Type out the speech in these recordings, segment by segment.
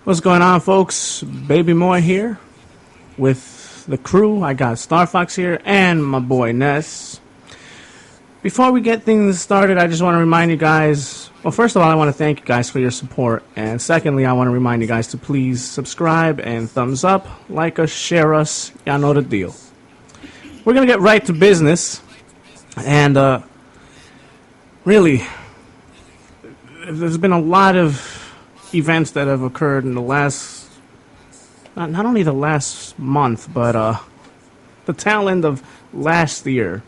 What's going on, folks? Baby Moy here with the crew. I got Star Fox here and my boy Ness. Before we get things started, I just want to remind you guys, well, first of all, I want to thank you guys for your support. And secondly, I want to remind you guys to please subscribe and thumbs up, like us, share us. Y'all know the deal. We're going to get right to business. And really, there's been a lot of events that have occurred in the last, not only the last month, but the tail end of last year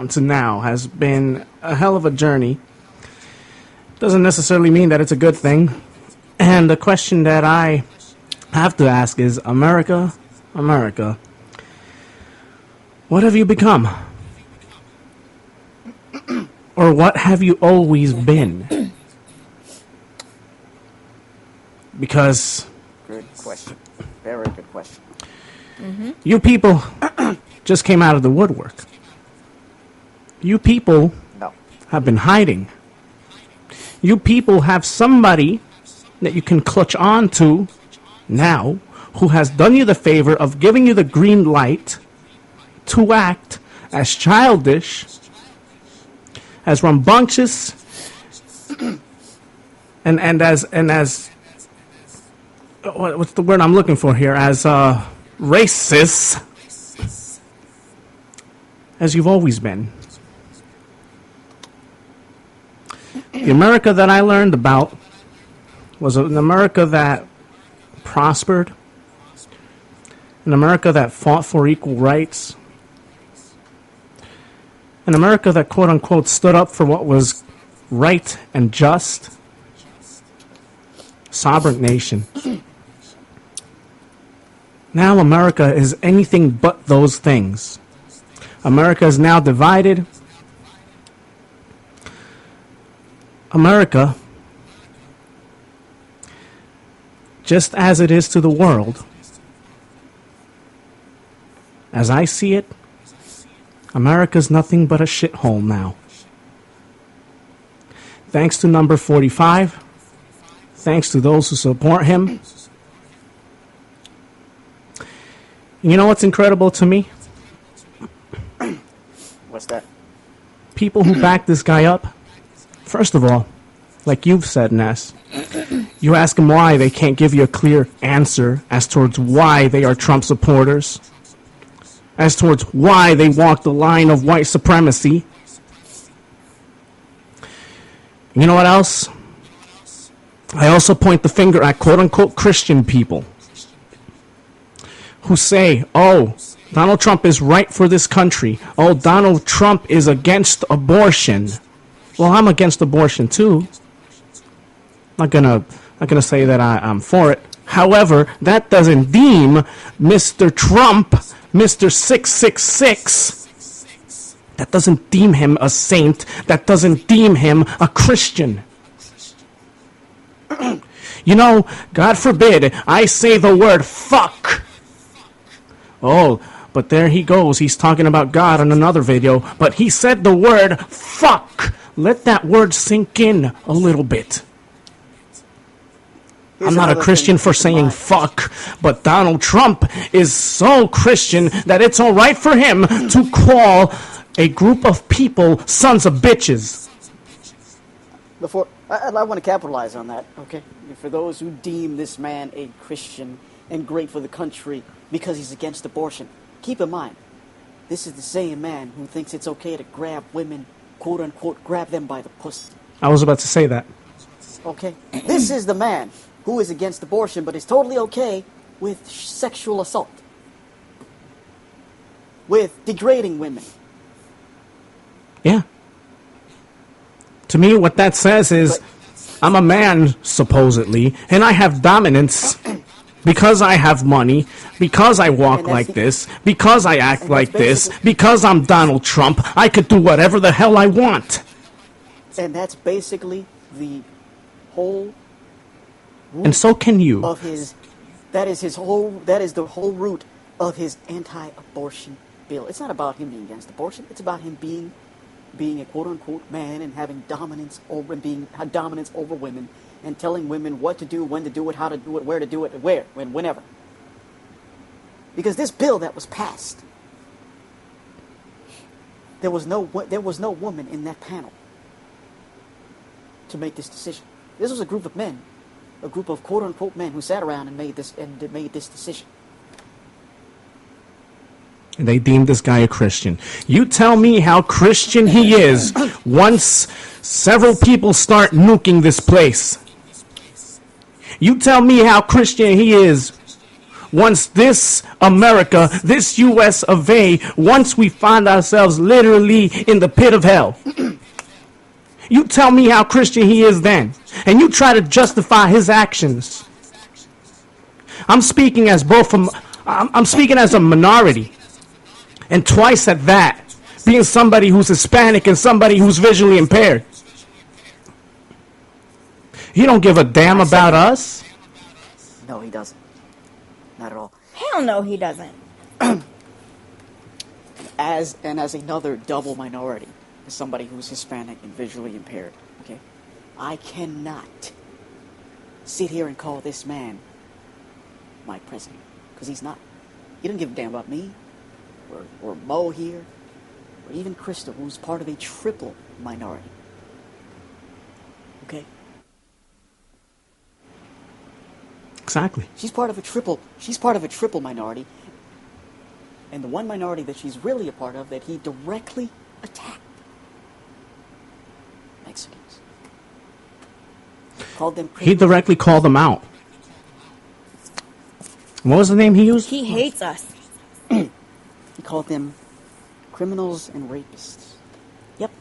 to now has been a hell of a journey. Doesn't necessarily mean that it's a good thing. And the question that I have to ask is, America, America, what have you become? Or what have you always been? Because... Good question. Very good question. You people just came out of the woodwork. You people No. have been hiding. You people have somebody that you can clutch on to now who has done you the favor of giving you the green light to act as childish, as rambunctious, and as what's the word I'm looking for here? As racist as you've always been. The America that I learned about was an America that prospered, an America that fought for equal rights, an America that quote-unquote stood up for what was right and just, sovereign nation. Now America is anything but those things. America is now divided. America, just as it is to the world, as I see it, America's nothing but a shithole now. Thanks to number 45, thanks to those who support him. You know what's incredible to me? What's that? People who back this guy up. First of all, like you've said, Ness, you ask them why, they can't give you a clear answer as towards why they are Trump supporters, as towards why they walk the line of white supremacy. You know what else? I also point the finger at quote-unquote Christian people who say, oh, Donald Trump is right for this country. Oh, Donald Trump is against abortion. Well, I'm against abortion too. Not gonna say that I'm for it. However, that doesn't deem Mr. Trump, Mr. 666, that doesn't deem him a saint. That doesn't deem him a Christian. You know, God forbid I say the word fuck. Oh, but there he goes. He's talking about God in another video. But he said the word fuck. Let that word sink in a little bit. I'm not a Christian for saying fuck, but Donald Trump is so Christian that it's all right for him to call a group of people sons of bitches. Before I want to capitalize on that, okay? For those who deem this man a Christian and great for the country because he's against abortion, keep in mind, this is the same man who thinks it's okay to grab women, quote-unquote, grab them by the pussy. I was about to say that. Okay? This is the man who is against abortion but is totally okay with sexual assault, with degrading women. Yeah. To me, what that says is, I'm a man, supposedly, and I have dominance because I have money, because I walk like this, because I act like this, because I'm Donald Trump. I could do whatever the hell I want. And that's basically the whole root And so can you. of his, that is the whole root of his anti-abortion bill. It's not about him being against abortion, it's about him being being a quote-unquote man and having dominance over, and being had dominance over women, and telling women what to do, when to do it, how to do it, where to do it, whenever. Because this bill that was passed, there was no woman in that panel to make this decision. This was a group of men, a group of quote-unquote men who sat around and made this decision. They deemed this guy a Christian. You tell me how Christian he is once several people start nuking this place. You tell me how Christian he is once this America, this US of A, once we find ourselves literally in the pit of hell. You tell me how Christian he is then. And you try to justify his actions. I'm speaking as I'm speaking as a minority. And twice at that, being somebody who's Hispanic and somebody who's visually impaired. He don't give a damn about us. No, he doesn't. Not at all. Hell no, he doesn't. As another double minority, as somebody who's Hispanic and visually impaired, okay, I cannot sit here and call this man my president, because he's not. He doesn't give a damn about me, or Mo here, or even Krista, who's part of a triple minority. Okay? Exactly. She's part of a triple minority. And the one minority that she's really a part of that he directly attacked. Mexicans. Called them He directly called them out. What was the name he used? He hates us. He called them criminals and rapists. Yep.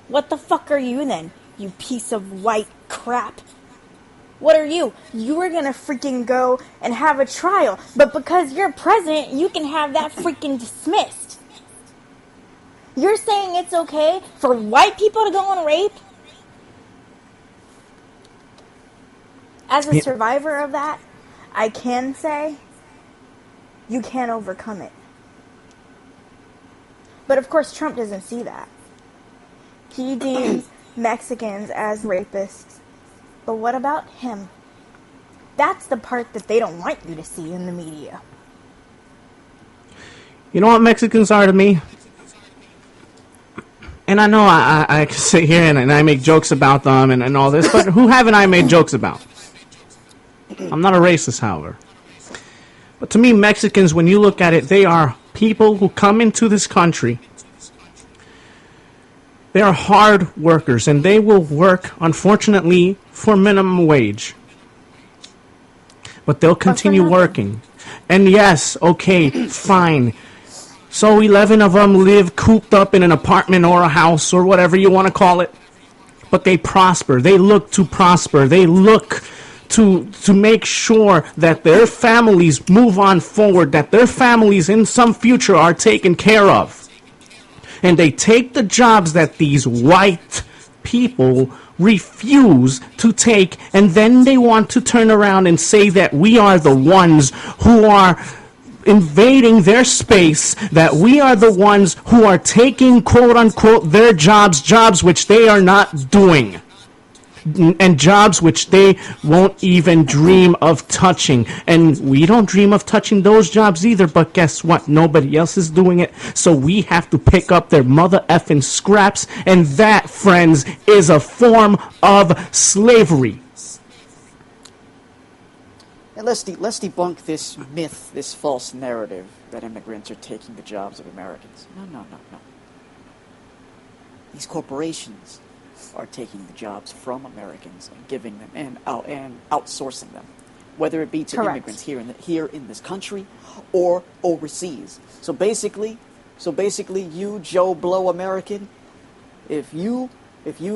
What the fuck are you then, you piece of white crap? What are you? You were gonna freaking go and have a trial, but because you're president, you can have that freaking dismissed. You're saying it's okay for white people to go and rape? As a survivor of that, I can say you can't overcome it. But of course, Trump doesn't see that. He deems Mexicans as rapists. But what about him? That's the part that they don't want you to see in the media. You know what Mexicans are to me? And I know I can sit here and I make jokes about them and all this, but who haven't I made jokes about? I'm not a racist, however. But to me, Mexicans, when you look at it, they are people who come into this country. They are hard workers, and they will work, unfortunately, for minimum wage. But they'll continue working. And yes, okay, fine. So 11 of them live cooped up in an apartment or a house or whatever you want to call it. But they prosper. They look to prosper. They look to make sure that their families move on forward, that their families in some future are taken care of. And they take the jobs that these white people refuse to take, and then they want to turn around and say that we are the ones who are invading their space, that we are the ones who are taking, quote-unquote, their jobs which they are not doing. And jobs which they won't even dream of touching. And we don't dream of touching those jobs either, but guess what? Nobody else is doing it, so we have to pick up their mother effing scraps, and that, friends, is a form of slavery. And let's debunk this myth, this false narrative that immigrants are taking the jobs of Americans. No. These corporations are taking the jobs from Americans and giving them and outsourcing them, whether it be to immigrants here in this country or overseas. So basically, you Joe Blow American, if you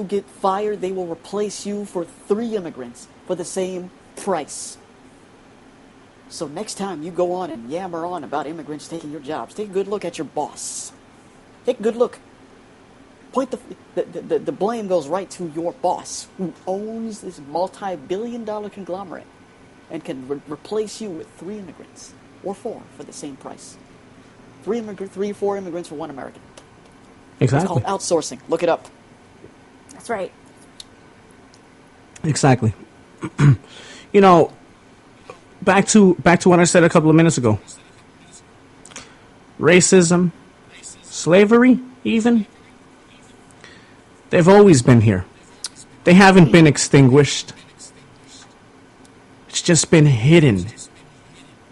get fired, they will replace you for 3 immigrants for the same price. So next time you go on and yammer on about immigrants taking your jobs, take a good look at your boss. Take a good look. Point the blame goes right to your boss, who owns this multi-billion-dollar conglomerate and can replace you with 3 immigrants or 4 for the same price. 3 or 4 immigrants for 1 American. It's Exactly. called outsourcing. Look it up. That's right. Exactly. You know, back to what I said a couple of minutes ago. Racism, slavery, even, they've always been here. They haven't been extinguished. It's just been hidden.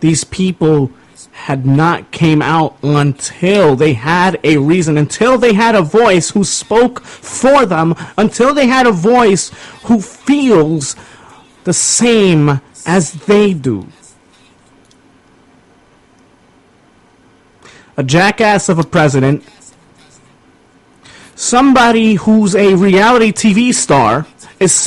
These people had not came out until they had a reason, until they had a voice who spoke for them, until they had a voice who feels the same as they do. A jackass of a president, somebody who's a reality TV star, is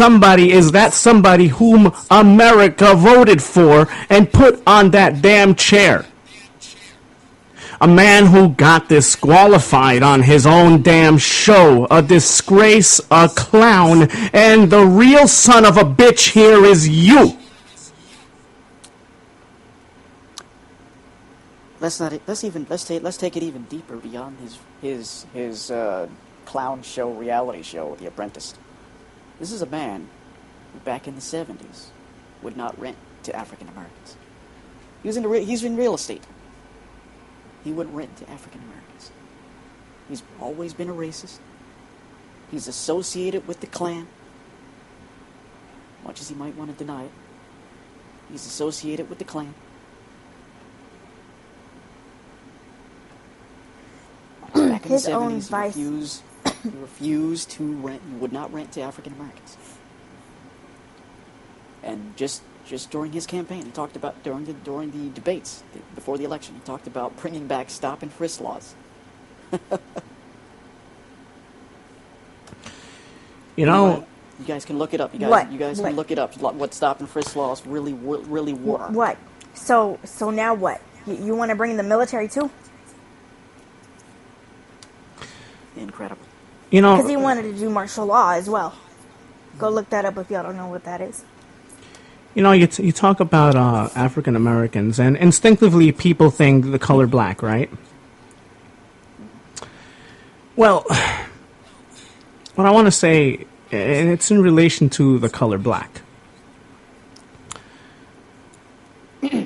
that somebody whom America voted for and put on that damn chair. A man who got disqualified on his own damn show, a disgrace, a clown, and the real son of a bitch here is you. Let's take it even deeper beyond his clown show, reality show, The Apprentice. This is a man who back in the 70s would not rent to African Americans. He's in real estate. He wouldn't rent to African Americans. He's always been a racist. He's associated with the Klan. Much as he might want to deny it. He's associated with the Klan. Back in His the 70s, own vice. he refused to rent. He would not rent to African Americans. And just during his campaign, he talked about during the debates before the election, he talked about bringing back stop and frisk laws. You know, you guys can look it up. You What? guys What? can look it up. What stop and frisk laws really were. What? So now what? You want to bring in the military too? Incredible. you know, Because he wanted to do martial law as well. Go look that up if y'all don't know what that is. You know, you talk about African Americans, and instinctively people think the color black, right? Well, what I want to say, and it's in relation to the color black.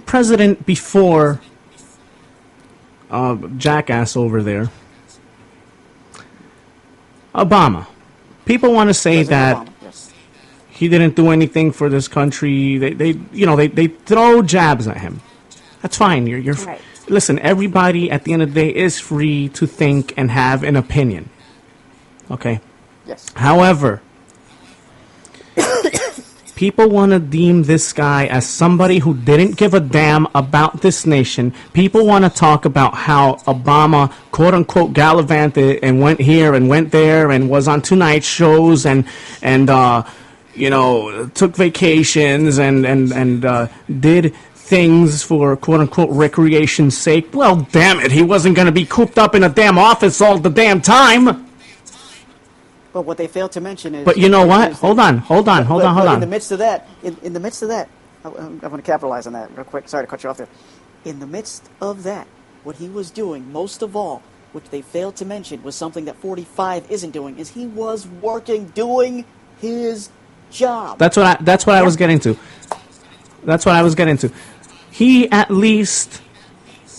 President before jackass over there, Obama. People want to say President that Obama, yes. he didn't do anything for this country. They throw jabs at him. That's fine. You're Right. Listen, everybody at the end of the day is free to think and have an opinion. Okay? Yes. However, people want to deem this guy as somebody who didn't give a damn about this nation. People want to talk about how Obama, quote unquote, gallivanted and went here and went there and was on Tonight shows and took vacations and did things for quote unquote recreation's sake. Well, damn it, he wasn't going to be cooped up in a damn office all the damn time. But what they failed to mention is. But you know what? Hold on. In the midst of that, I want to capitalize on that real quick. Sorry to cut you off there. In the midst of that, what he was doing, most of all, which they failed to mention, was something that 45 isn't doing, is he was doing his job. That's what I was getting to. That's what I was getting to. He at least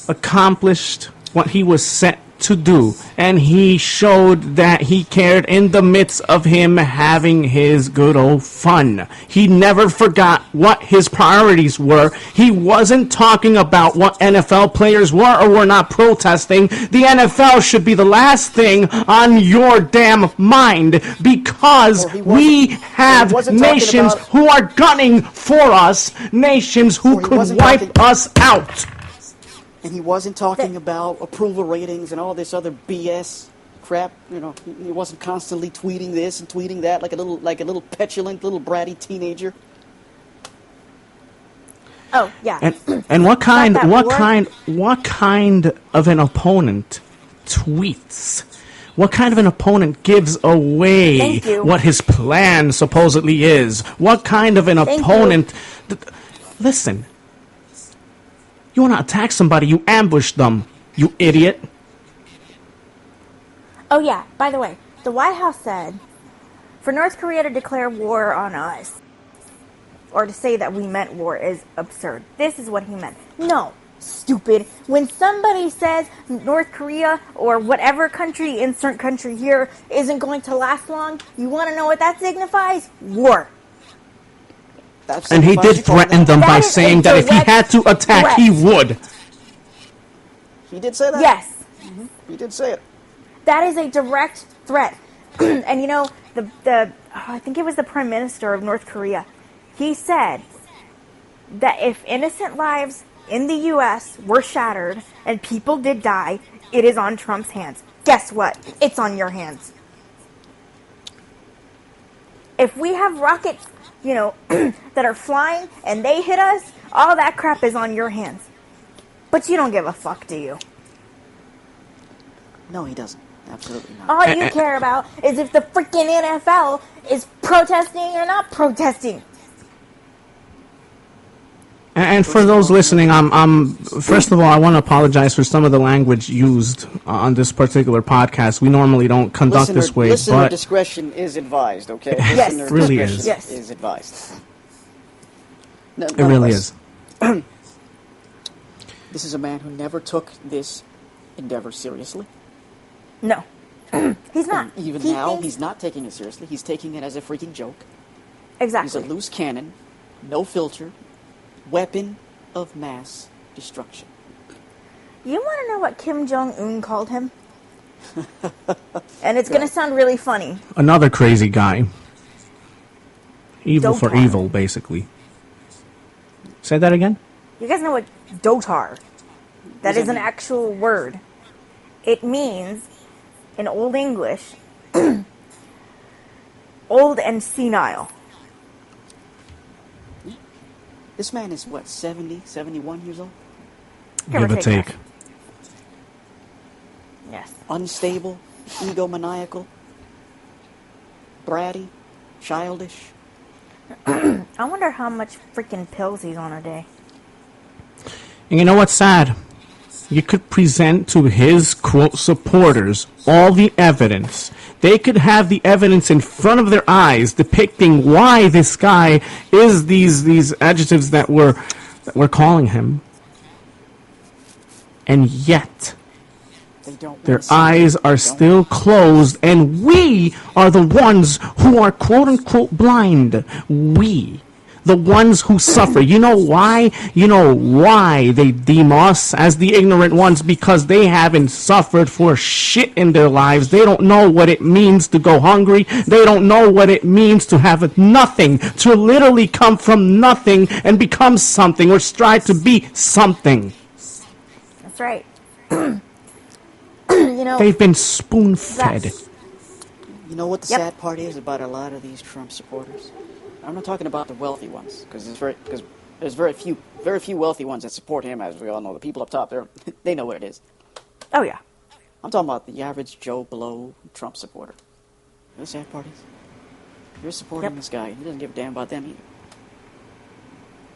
accomplished what he was set to do, and he showed that he cared in the midst of him having his good old fun. He never forgot what his priorities were. He wasn't talking about what NFL players were or were not protesting. The NFL should be the last thing on your damn mind, because we have nations who are gunning for us, nations who could wipe us out. And he wasn't talking about approval ratings and all this other BS crap. You know, he wasn't constantly tweeting this and tweeting that like a little petulant, little bratty teenager. Oh yeah. And what kind of an opponent tweets? What kind of an opponent gives away Thank you. what his plan supposedly is? What kind of an opponent? Listen. You want to attack somebody, you ambush them, you idiot. Oh, yeah, by the way, the White House said for North Korea to declare war on us, or to say that we meant war, is absurd. This is what he meant. No, stupid. When somebody says North Korea or whatever country, insert country here, isn't going to last long, you want to know what that signifies? War. That And he signifies did you called threaten them That by is a saying that if he direct had to attack, he threat. would. He did say that? Yes. He did say it. That is a direct threat. And you know, I think it was the Prime Minister of North Korea. He said that if innocent lives in the U.S. were shattered and people did die, it is on Trump's hands. Guess what? It's on your hands. If we have rockets, you know, that are flying and they hit us, all that crap is on your hands. But you don't give a fuck, do you? No, he doesn't. Absolutely not. All you care about is if the freaking NFL is protesting or not protesting. And for those listening, I'm first of all, I want to apologize for some of the language used on this particular podcast. We normally don't conduct this way, listener but discretion is advised, okay? Yes. Listener It really discretion is. Yes. is advised. No, it really is. This is a man who never took this endeavor seriously. No. He's not. Even He now, thinks- he's not taking it seriously. He's taking it as a freaking joke. He's a Exactly. loose cannon, no filter, weapon of mass destruction. You want to know what Kim Jong-un called him? And it's going to sound really funny. Another crazy guy. Evil for Dotar. evil, basically. Say that again? You guys know what dotar? That does is that an mean? actual word. It means, in Old English, old and senile. This man is, what, 70, 71 years old? Give or take. take. Yes. Unstable, egomaniacal, bratty, childish. I wonder how much freaking pills he's on a day. And you know what's sad? You could present to his, quote, supporters all the evidence. They could have the evidence in front of their eyes depicting why this guy is these adjectives that we're calling him. And yet, They don't their wanna see eyes it. are Don't- still closed, and we are the ones who are quote-unquote blind. We. The ones who suffer. You know why? You know why they deem us as the ignorant ones? Because they haven't suffered for shit in their lives. They don't know what it means to go hungry. They don't know what it means to have nothing. To literally come from nothing and become something, or strive to be something. That's right. You know, They've been spoon-fed. That's- You know what the Yep. sad part is about a lot of these Trump supporters? I'm not talking about the wealthy ones, because there's very few wealthy ones that support him, as we all know. The people up top, they know what it is. oh yeah. I'm talking about the average Joe Blow Trump supporter. You know the sad part is? You're supporting Yep. this guy. He doesn't give a damn about them either.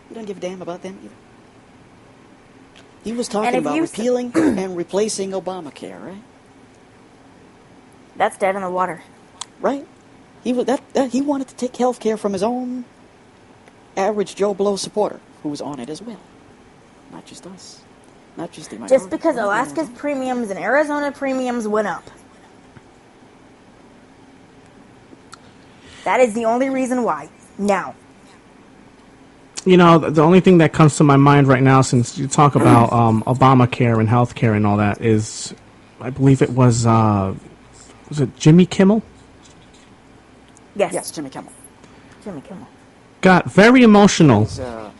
He doesn't give a damn about them either. He was talking if about you repealing and replacing Obamacare, right? That's dead in the water. Right? He was he wanted to take health care from his own average Joe Blow supporter, who was on it as well. Not just us. Not just the minority. Just because Alaska's premiums and Arizona premiums went up. That is the only reason why. Now. You know, the only thing that comes to my mind right now, since you talk about Obamacare and healthcare and all that, is I believe it was it Jimmy Kimmel? Yes. Yes, Jimmy Kimmel. Jimmy Kimmel. Got very emotional He's, on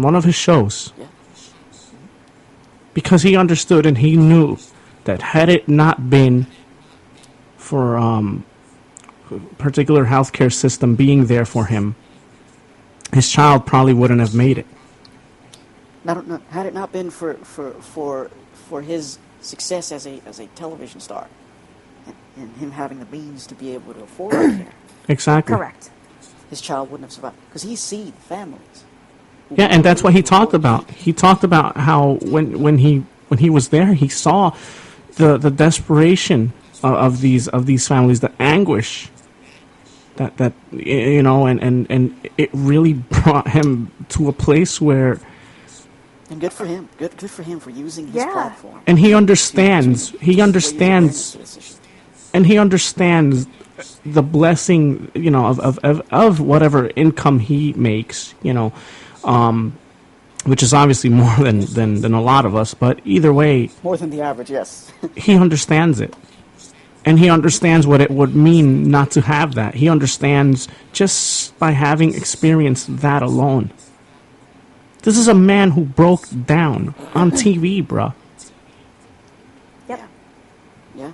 one of his shows yeah. because he understood and he knew that had it not been for particular healthcare system being there for him, his child probably wouldn't have made it. Had it not been for his success as a television star, and him having the means to be able to afford care, Exactly. Correct. his child wouldn't have survived. Because he's seen families. Yeah, and that's what he talked about. He talked about how when he was there, he saw the desperation of these families, the anguish that you know, and it really brought him to a place where. And good for him. Good for him for using his Yeah. platform. And he understands. He understands. And he understands the blessing, you know, of whatever income he makes, you know, which is obviously more than a lot of us. But either way, More than the average, yes. he understands it. And he understands what it would mean not to have that. He understands just by having experienced that alone. This is a man who broke down on TV, bruh. Yep. Yeah.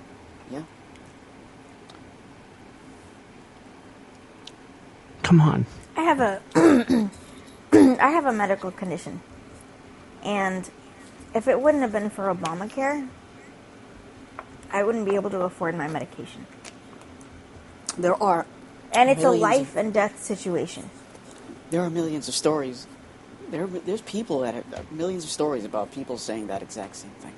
Come on. I have a I have a medical condition, and if it wouldn't have been for Obamacare, I wouldn't be able to afford my medication. There are And it's a millions life and death situation. There are millions of stories. There's people that have millions of stories about people saying that exact same thing.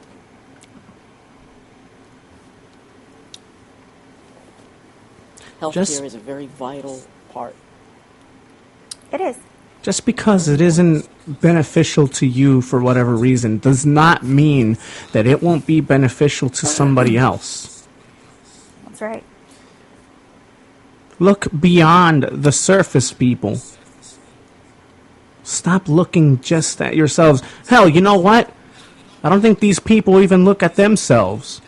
Healthcare is a very vital part. It is. Just because it isn't beneficial to you for whatever reason does not mean that it won't be beneficial to somebody else. That's right. Look beyond the surface, people. Stop looking just at yourselves. Hell, you know what? I don't think these people even look at themselves.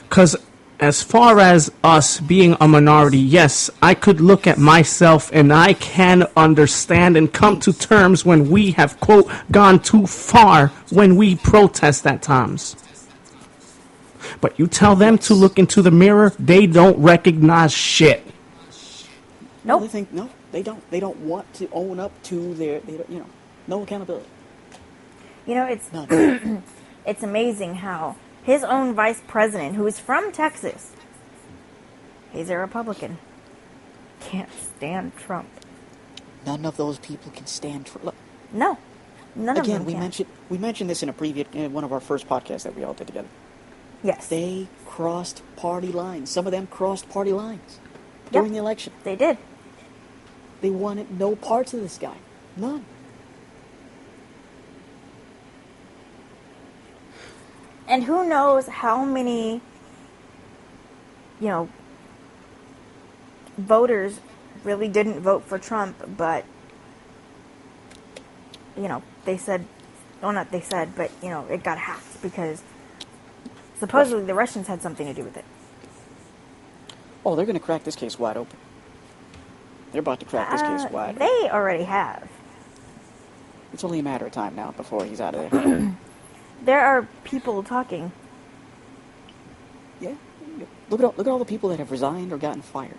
Because as far as us being a minority, yes, I could look at myself and I can understand and come to terms when we have, quote, gone too far when we protest at times. But you tell them to look into the mirror, they don't recognize shit. Nope. They think no, they don't. They don't want to own up to their. They don't, no accountability. You know, it's None. it's amazing how his own vice president, who is from Texas, he's a Republican, can't stand Trump. None of those people can stand for. Look, No, none of again, them can. we mentioned this in a previous in one of our first podcasts that we all did together. Yes, They crossed party lines. Some of them crossed party lines during the election. they did. They wanted no parts of this guy. None. And who knows how many, voters really didn't vote for Trump, but, they said, well, not they said, but, it got hacked because supposedly the Russians had something to do with it. Oh, they're going to crack this case wide open. They're about to crack this case wide open. They already have. It's only a matter of time now before he's out of there. There are people talking. Yeah. Look at all the people that have resigned or gotten fired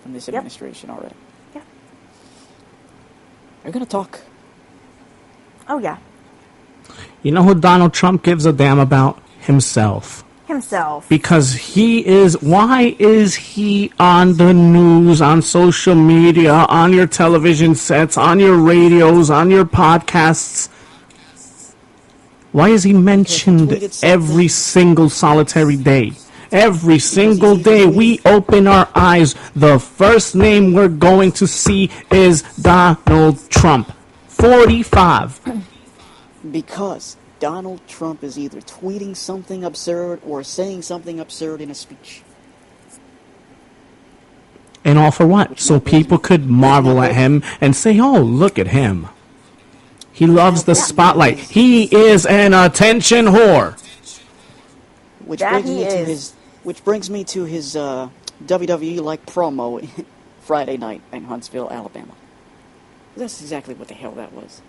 from this administration already. Yeah. They're going to talk. Oh, yeah. You know who Donald Trump gives a damn about? Himself. Himself. Because why is he on the news, on social media, on your television sets, on your radios, on your podcasts? Why is he mentioned every single solitary day? Every single day we open our eyes, the first name we're going to see is Donald Trump. 45. Because Donald Trump is either tweeting something absurd or saying something absurd in a speech. And all for what? So people could marvel at him and say, oh, look at him. He loves the spotlight. He is an attention whore. Which That brings he me to is. his WWE-like promo Friday night in Huntsville, Alabama. That's exactly what the hell that was.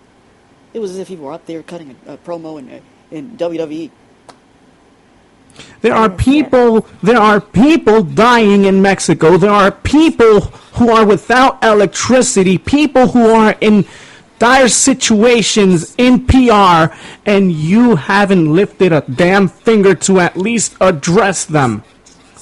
It was as if he were up there cutting a promo in WWE. There are people dying in Mexico. There are people who are without electricity, people who are in dire situations in PR, and you haven't lifted a damn finger to at least address them.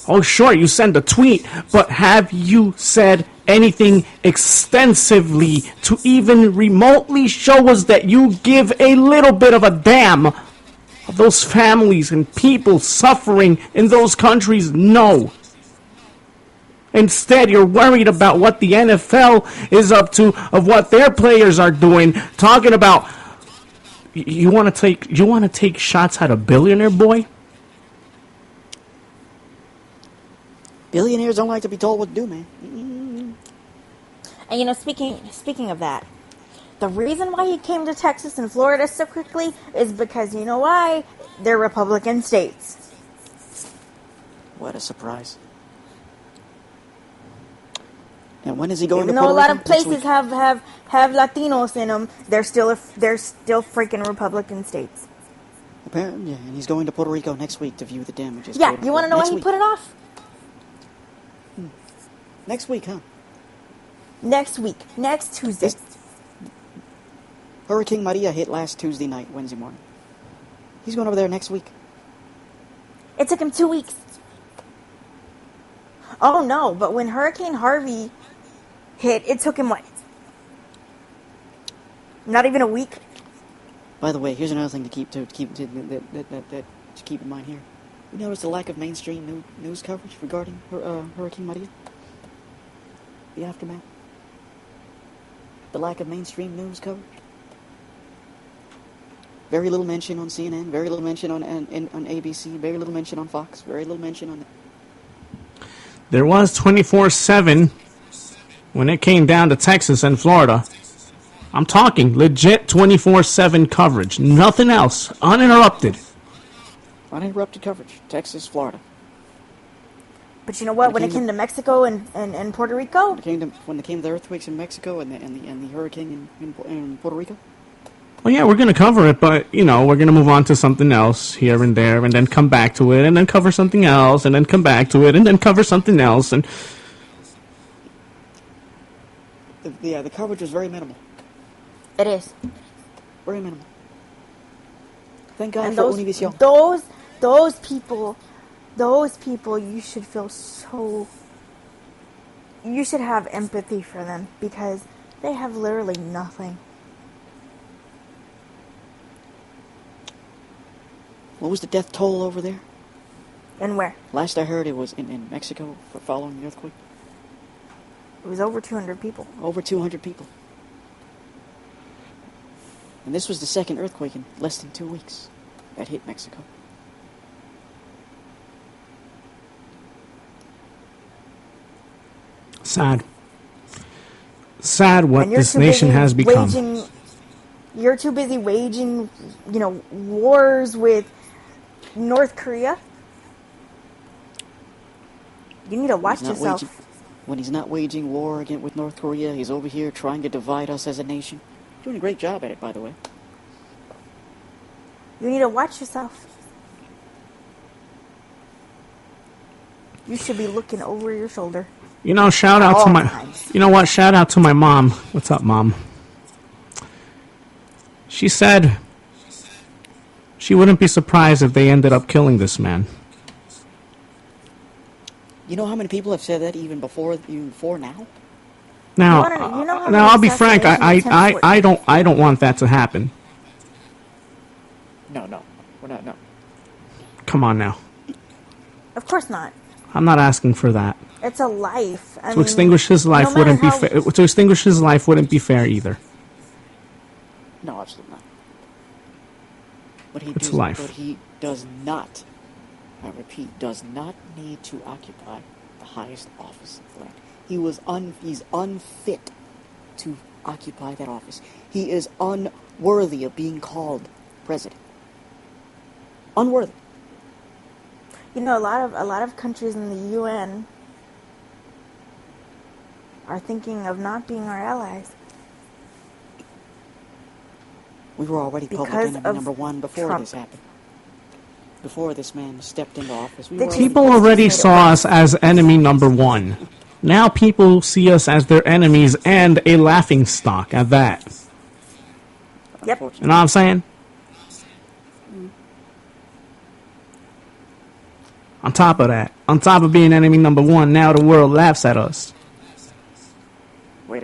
Oh, sure, you send a tweet, but have you said anything extensively to even remotely show us that you give a little bit of a damn of those families and people suffering in those countries? No. Instead, you're worried about what the NFL is up to, of what their players are doing, talking about you want to take shots at a billionaire boy? Billionaires don't like to be told what to do, man. And you know, speaking of that, the reason why he came to Texas and Florida so quickly is because, you know why? They're Republican states. What a surprise. And when is he going Even to though Puerto a lot Rico? of places have Latinos in them, they're still freaking Republican states. Apparently, yeah, and he's going to Puerto Rico next week to view the damages. Yeah, you want to know why he put it off? Next week, huh? Next week, next Tuesday. Hurricane Maria hit last Tuesday night, Wednesday morning. He's going over there next week. It took him 2 weeks. Oh no, but when Hurricane Harvey hit, it took him what? Not even a week. By the way, here's another thing to keep in mind here. You notice the lack of mainstream news coverage regarding Hurricane Maria? The aftermath? The lack of mainstream news coverage? Very little mention on CNN, very little mention on ABC, very little mention on Fox, very little mention on... There was 24/7 when it came down to Texas and Florida. I'm talking legit 24/7 coverage. Nothing else. Uninterrupted. Uninterrupted coverage. Texas, Florida. But you know what? When it came to Mexico and Puerto Rico, when it came to the earthquakes in Mexico and the hurricane in Puerto Rico. Well, yeah, we're going to cover it, but, you know, we're going to move on to something else here and there, and then come back to it, and then cover something else, and then come back to it, and then cover something else, and... The coverage was very minimal. it is. Very minimal. Thank God And for Univision. those people, you should feel so... You should have empathy for them, because they have literally nothing. What was the death toll over there? And where? Last I heard, it was in Mexico for following the earthquake. It was over 200 people. Over 200 people. And this was the second earthquake in less than 2 weeks that hit Mexico. Sad. Sad what this nation has become. You're too busy waging, wars with North Korea. You need to watch yourself. When he's not waging war again with North Korea, he's over here trying to divide us as a nation. Doing a great job at it, by the way. You need to watch yourself. You should be looking over your shoulder. You know, shout out to my... You know what? Shout out to my mom. What's up, Mom? She said she wouldn't be surprised if they ended up killing this man. You know how many people have said that even before now? Now, I'll be frank. I don't want that to happen. No, we're not. No. Come on now. Of course not. I'm not asking for that. It's a life. To extinguish his life wouldn't be fair. To extinguish his life wouldn't be fair either. No, absolutely not. It's life. But he does not, I repeat, does not need to occupy the highest office in the land. He's unfit to occupy that office. He is unworthy of being called president. Unworthy. You know, a lot of countries in the UN are thinking of not being our allies. We were already public enemy number one before this happened. Before this man stepped into office. People already saw us as enemy number one. Now people see us as their enemies and a laughingstock at that. Yep. You know what I'm saying? On top of that, on top of being enemy number one, now the world laughs at us.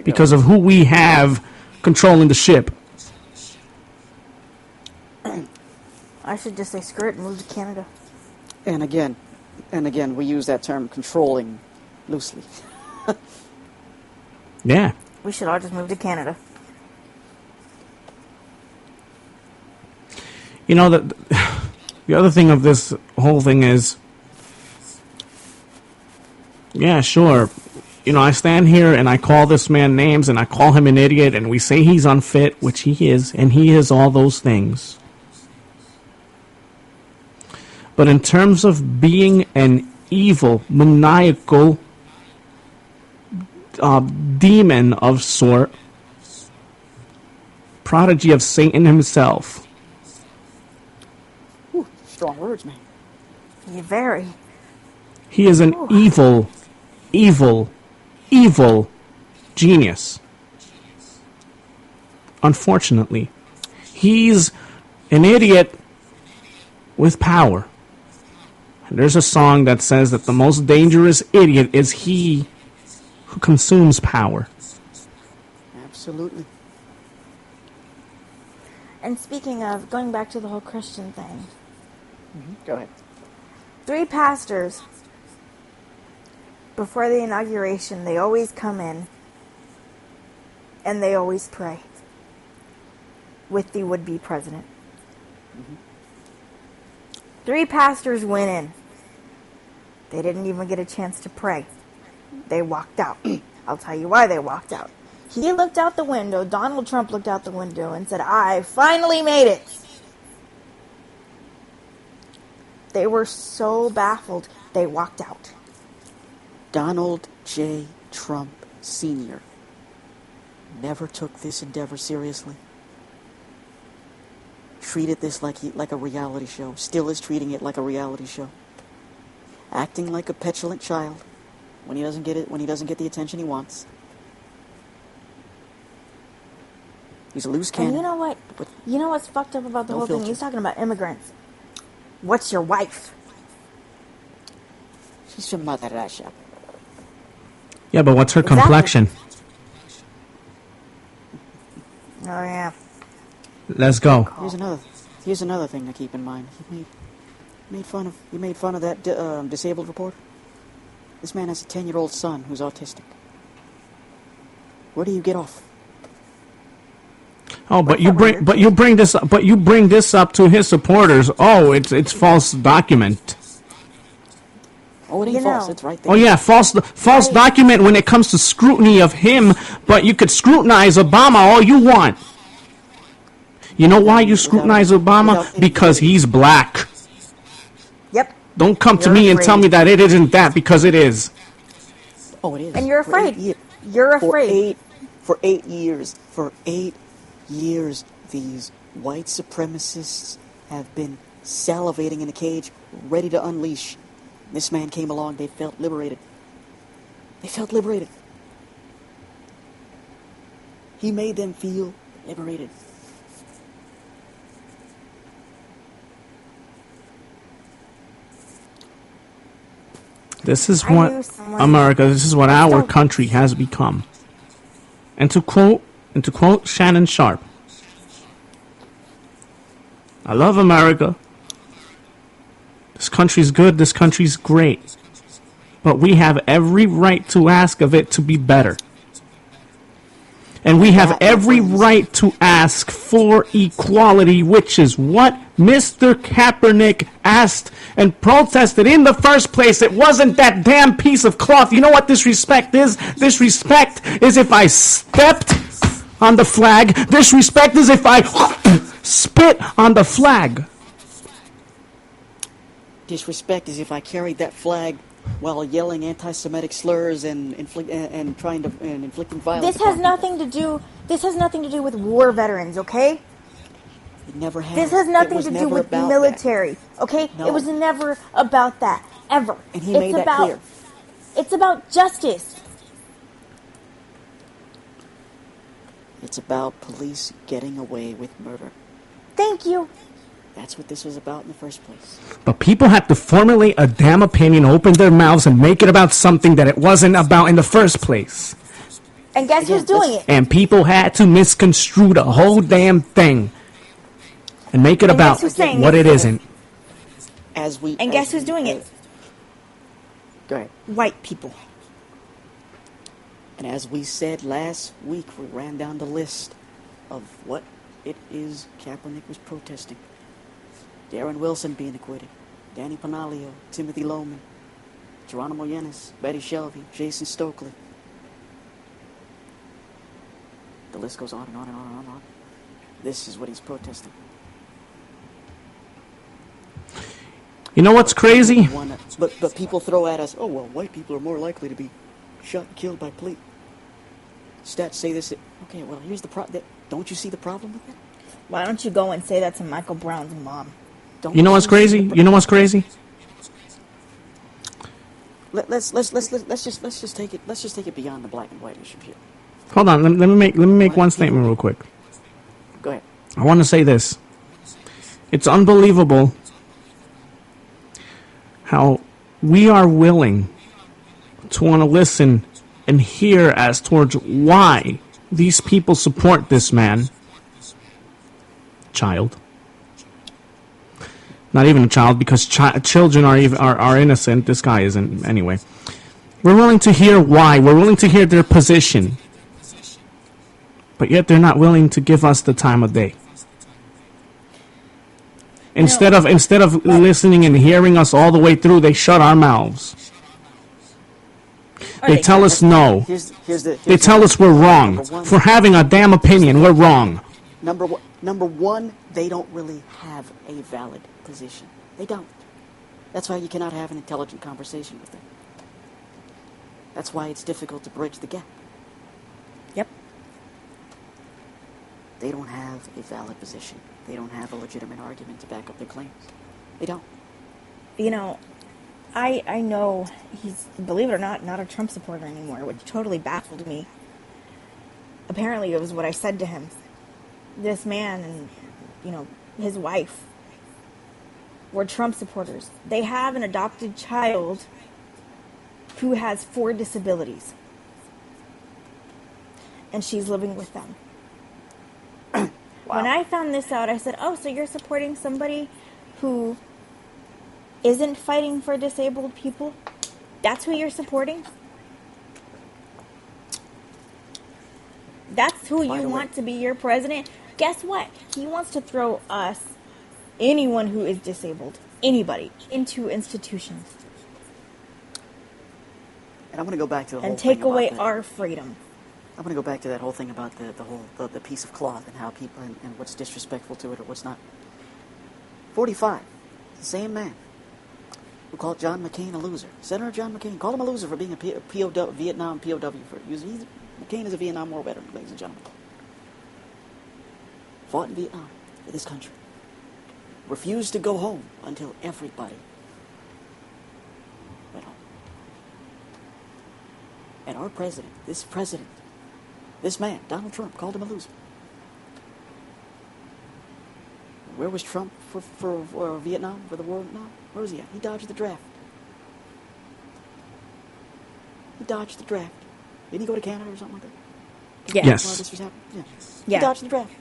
Because of who we have controlling the ship. I should just say screw it and move to Canada. And again, we use that term controlling loosely. Yeah. We should all just move to Canada. You know, the other thing of this whole thing is, yeah, sure. You know, I stand here and I call this man names and I call him an idiot and we say he's unfit, which he is, and he is all those things. But in terms of being an evil, maniacal demon of sort, prodigy of Satan himself, Ooh, strong words, man. You very. he is an evil, evil, evil genius. Unfortunately, he's an idiot with power. And there's a song that says that the most dangerous idiot is he who consumes power. Absolutely. And speaking of, going back to the whole Christian thing, Go ahead. 3 pastors, before the inauguration, they always come in and they always pray with the would-be president. 3 pastors went in. They didn't even get a chance to pray. They walked out. I'll tell you why they walked out. He looked out the window, Donald Trump looked out the window and said, "I finally made it." They were so baffled, they walked out. Donald J. Trump Sr. never took this endeavor seriously. Treated this like a reality show. Still is treating it like a reality show. Acting like a petulant child when he doesn't get the attention he wants. He's a loose cannon. And you know what? But You know what's fucked up about the No whole thing? filter. He's talking about immigrants. What's your wife? she's from Mother Russia. Yeah, but what's her Exactly. complexion? Oh, yeah. Let's go. Here's another thing to keep in mind. He made fun of that disabled reporter. This man has a 10-year-old son who's autistic. Where do you get off? Oh, but you bring this up to his supporters. Oh, it's false document. Oh, it ain't You false. know. It's right there. Oh yeah, false Right. document when it comes to scrutiny of him, but you could scrutinize Obama all you want. You know why you scrutinize Obama? without Because he's black. Yep. Don't come to You're me and tell afraid. me that it isn't that, because it is. Oh, it is. And you're For 8 afraid. years. You're For afraid. For 8 years, these white supremacists have been salivating in a cage, ready to unleash. This man came along, they felt liberated. They felt liberated. He made them feel liberated. This is I knew what someone- America, this is what I our don't- country has become. And to quote Shannon Sharp, I love America. This country's good, this country's great. But we have every right to ask of it to be better. And we have That every brings- right to ask for equality, which is what Mr. Kaepernick asked and protested in the first place. It wasn't that damn piece of cloth. You know what disrespect is? Disrespect is if I stepped on the flag. Disrespect is if I spit on the flag. Disrespect is if I carried that flag while yelling anti-Semitic slurs and inflicting violence. This has nothing to do. This has nothing to do with war veterans, okay? It never has. This has It nothing was to do never with about military, okay? No. It was never about that, ever. And he made that about, clear. It's about justice. It's about police getting away with murder. Thank you. That's what this was about in the first place. But people have to formulate a damn opinion, open their mouths, and make it about something that it wasn't about in the first place. And guess Again, who's doing let's- it? And people had to misconstrue the whole damn thing and make it And about guess who's saying what it? it isn't. As we And guess who's doing it? Go ahead. White people. And as we said last week, we ran down the list of what it is Kaepernick was protesting. Darren Wilson being acquitted, Danny Panaleo, Timothy Loman, Geronimo Yenis, Betty Shelby, Jason Stokely. The list goes on and on and on and on and on. This is what he's protesting. You know what's crazy? But people throw at us, oh, well, white people are more likely to be shot and killed by police. Stats say this. Okay, well, here's the problem. Don't you see the problem with that? Why don't you go and say that to Michael Brown's mom? Don't You know what's crazy? You know what's crazy? Let's just take it beyond the black and white issue here. Hold on. Let me make one statement real quick. Go ahead. I want to say this. It's unbelievable how we are willing to want to listen and hear as towards why these people support this man. Child. Not even a child, because children are innocent. This guy isn't. Anyway. We're willing to hear why. We're willing to hear their position. But yet they're not willing to give us the time of day. Instead of listening and hearing us all the way through, they shut our mouths. They tell us no. They tell us we're wrong. For having a damn opinion, we're wrong. Number one, they don't really have a valid position. They don't. That's why you cannot have an intelligent conversation with them. That's why it's difficult to bridge the gap. Yep. They don't have a valid position. They don't have a legitimate argument to back up their claims. They don't. You know, I know he's, believe it or not a Trump supporter anymore, which totally baffled me. Apparently it was what I said to him. This man and, you know, his wife were Trump supporters. They have an adopted child who has 4 disabilities. And she's living with them. Wow. When I found this out, I said, oh, so you're supporting somebody who isn't fighting for disabled people? That's who you're supporting? That's who you want to be your president? Guess what? He wants to throw us, anyone who is disabled, anybody, into institutions. And I'm going to go back to the whole and thing take away about our freedom. I'm going to go back to that whole thing about the piece of cloth and how people and what's disrespectful to it or what's not. 45, the same man who called John McCain a loser. Senator John McCain called him a loser for being a POW, Vietnam POW. McCain is a Vietnam War veteran, ladies and gentlemen. Fought in Vietnam for this country. Refused to go home until everybody went home. And our president, this man, Donald Trump, called him a loser. Where was Trump for Vietnam, for the war in Vietnam? Where was he at? He dodged the draft. Didn't he go to Canada or something like that? Yeah. Yes. While this was happening? Yeah. Yeah. He dodged the draft.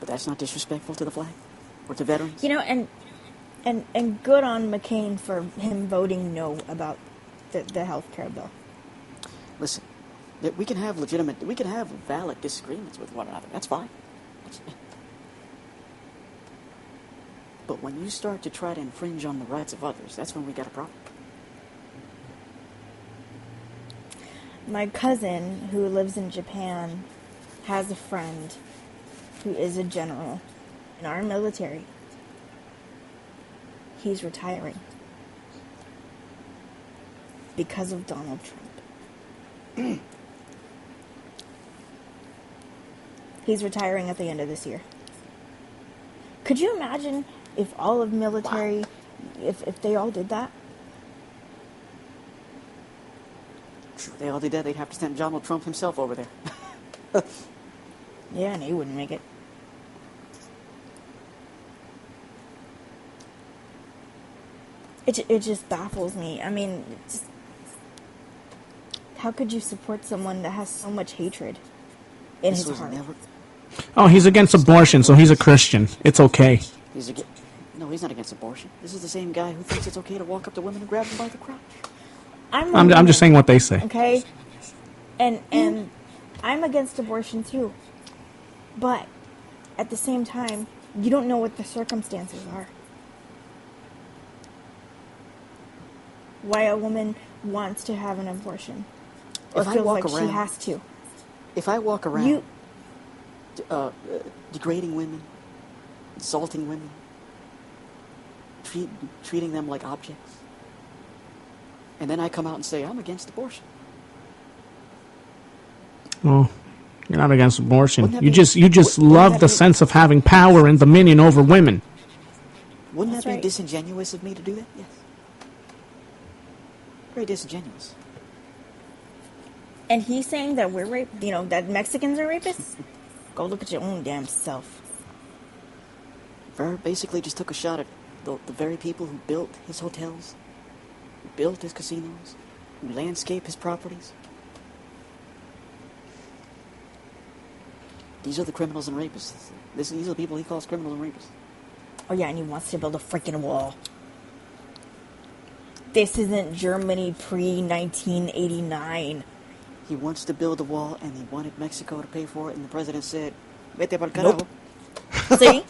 But that's not disrespectful to the flag or to veterans. You know, and good on McCain for him voting no about the health care bill. Listen, we can have valid disagreements with one another. That's fine. But when you start to try to infringe on the rights of others, that's when we got a problem. My cousin, who lives in Japan, has a friend who is a general in our military. He's retiring because of Donald Trump. He's retiring at the end of this year. Could you imagine if all of military, if they all did that? If they all did that, they'd have to send Donald Trump himself over there. Yeah, and he wouldn't make it. It just baffles me. I mean, how could you support someone that has so much hatred in his heart? Oh, he's against abortion, so he's a Christian. It's okay. No, he's not against abortion. This is the same guy who thinks it's okay to walk up to women and grab them by the crotch. I'm I'm just saying what they say. Okay? And I'm against abortion too. But at the same time, you don't know what the circumstances are. Why a woman wants to have an abortion. If It I feels walk like she around- has to. If I walk around You degrading women, insulting women, treating them like objects, and then I come out and say I'm against abortion. Well, you're not against abortion. Wouldn't that You be- just wouldn't love that the be- sense of having power and dominion over women. Wouldn't That's that be right. disingenuous of me to do that? Yes. Very disingenuous. and he's saying that we're that Mexicans are rapists? Go look at your own damn self. Basically just took a shot at the very people who built his hotels, who built his casinos, who landscape his properties. These are the criminals and rapists. These are the people he calls criminals and rapists. Oh yeah, and he wants to build a freaking wall. This isn't Germany pre-1989. He wants to build a wall, and he wanted Mexico to pay for it, and the president said, "Vete pa'l carajo." Nope. See?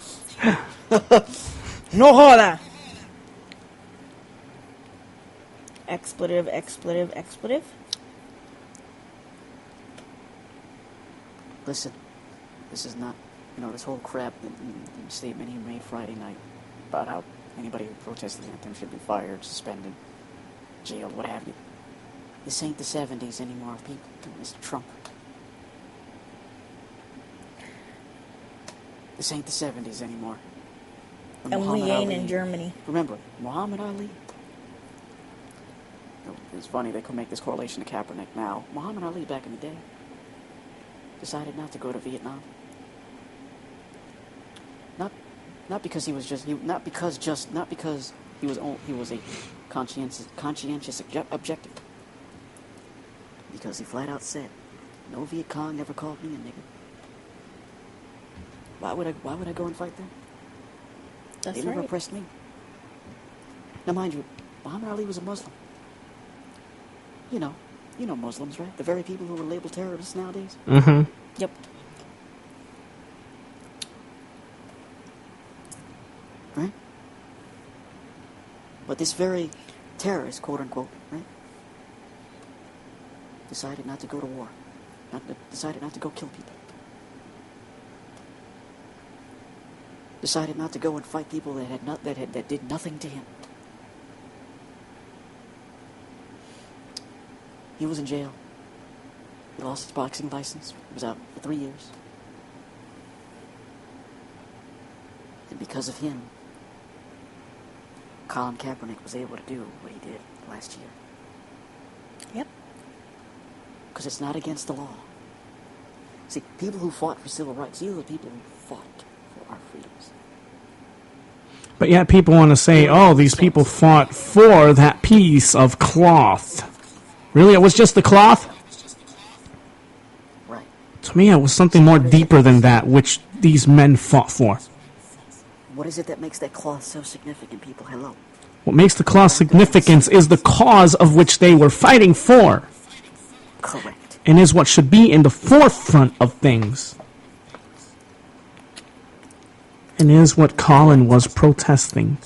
No joda. Expletive, expletive, expletive. Listen, this is not, this whole crap statement he made Friday night about how anybody who protests the anthem should be fired, suspended, jailed, what have you. This ain't the 70s anymore, people. Mr. Trump. This ain't the 70s anymore. When And we Muhammad ain't Ali- in Germany. Remember, Muhammad Ali. It's funny they could make this correlation to Kaepernick now. Muhammad Ali back in the day decided not to go to Vietnam. Not because he was not because he was a conscientious objective. Because he flat out said, "No Viet Cong never called me a nigger." Why would I go and fight them? That's They never right. oppressed me. Now, mind you, Muhammad Ali was a Muslim. You know Muslims, right? The very people who are labeled terrorists nowadays. Mm-hmm. Yep. Right? But this very terrorist, quote unquote, right, decided not to go to war. Decided not to go kill people. Decided not to go and fight people that did nothing to him. He was in jail. He lost his boxing license. He was out for 3 years. And because of him, Colin Kaepernick was able to do what he did last year. Yep. Because it's not against the law. See, people who fought for civil rights, these are the people who fought for our freedoms. But yet people want to say, oh, these people fought for that piece of cloth. Really? It was just the cloth? Right. To me, it was something more deeper than that, which these men fought for. What is it that makes that cloth so significant, people? Hello. What makes the cloth significance is the cause of which they were fighting for, Correct. and is what should be in the forefront of things. And is what Colin was protesting.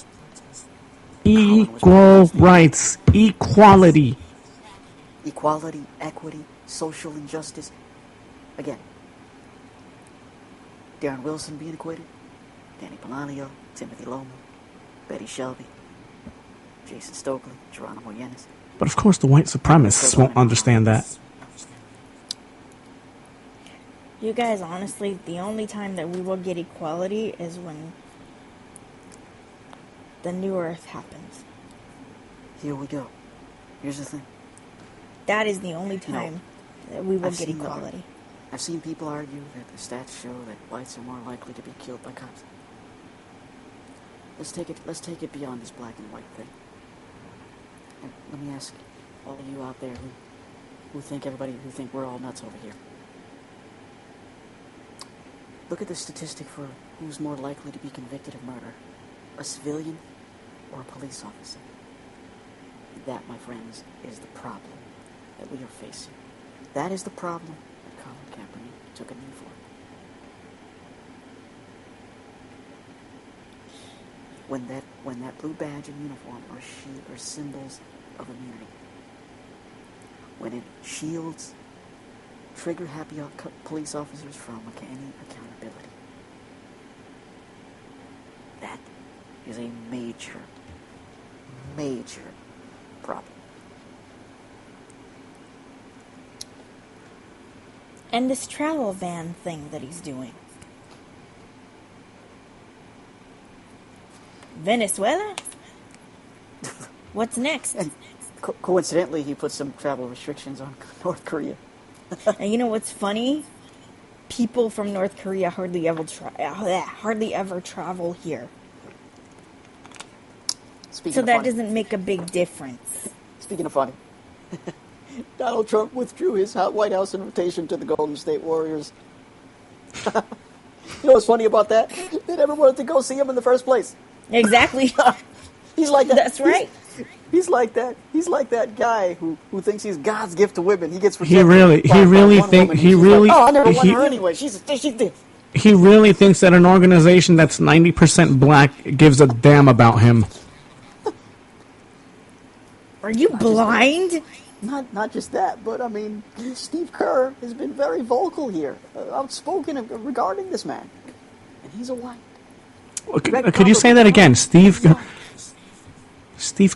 Equal rights, equality. Equality, equity, social injustice. Again, Darren Wilson being acquitted, Danny Polanio, Timothy Loma, Betty Shelby, Jason Stokely, Geronimo Yenis. But of course the white supremacists won't understand that. You guys, honestly, the only time that we will get equality is when the new earth happens. Here we go. Here's the thing. That is the only time that we will I've get seen the equality. I've seen people argue that the stats show that whites are more likely to be killed by cops. Let's take it beyond this black and white thing. And let me ask all of you out there who think we're all nuts over here. Look at the statistic for who's more likely to be convicted of murder. A civilian or a police officer. That, my friends, is the problem that we are facing. That is the problem that Colin Kaepernick took a knee for. When that blue badge and uniform are symbols of immunity. When it shields trigger-happy police officers from any accountability. That is a major, major problem. And this travel ban thing that he's doing. Venezuela? What's next? And coincidentally, he put some travel restrictions on North Korea. And you know what's funny? People from North Korea hardly ever travel here. Speaking So of that funny, doesn't make a big difference. speaking of funny, Donald Trump withdrew his White House invitation to the Golden State Warriors. You know what's funny about that? They never wanted to go see him in the first place. Exactly. He's like that. That's right. He's like that. He's like that guy who thinks he's God's gift to women. He gets He rejected. really by one woman, and she's like, oh, I never want her anyway. She's he really thinks that an organization that's 90% black gives a damn about him. Are you blind? Not just that, but I mean, Steve Kerr has been very vocal here, outspoken regarding this man, and he's a white. Could you say that again? Steve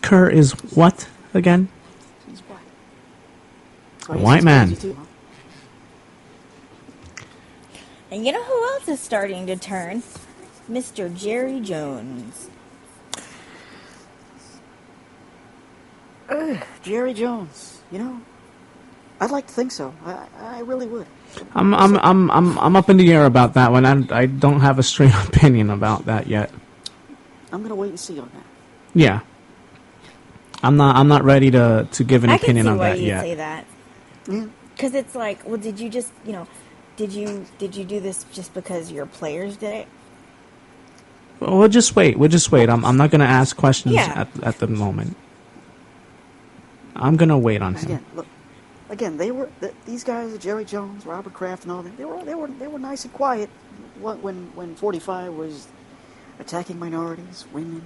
Kerr is what again? He's white. A white man. Too, huh? And you know who else is starting to turn? Mr. Jerry Jones. Jerry Jones. You know, I'd like to think so. I really would. I'm up in the air about that one. I don't have a straight opinion about that yet. I'm gonna wait and see on that. Yeah. I'm not ready to give an opinion on that I can see why yet. you'd say that. Yeah. Because it's like, well, did you just, did you do this just because your players did it? Well, we'll just wait. I'm not going to ask questions Yeah. at the moment. I'm going to wait on him. Again, look. Again, these guys, Jerry Jones, Robert Kraft, and all that. They were nice and quiet when 45 was attacking minorities, women,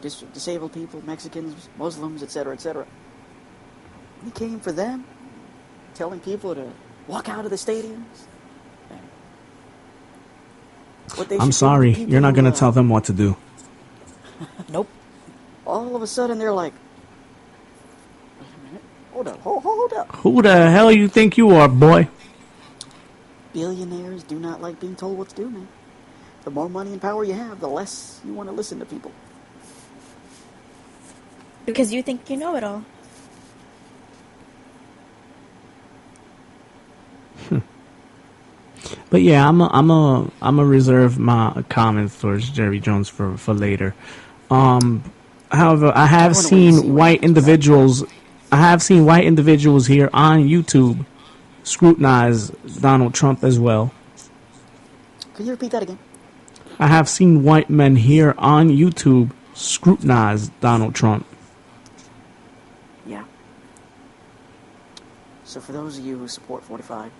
disabled people, Mexicans, Muslims, etc., etc. He came for them, telling people to walk out of the stadiums. I'm sorry, you're not going to tell them what to do. Nope. All of a sudden, they're like, wait a minute, hold up. Who the hell you think you are, boy? Billionaires do not like being told what to do, man. The more money and power you have, the less you want to listen to people. Because you think you know it all. But yeah, I'm a reserve my comments towards Jerry Jones for later. However, I have seen white individuals. I have seen white individuals here on YouTube scrutinize Donald Trump as well. Can you repeat that again? I have seen white men here on YouTube scrutinize Donald Trump. Yeah. So for those of you who support 45,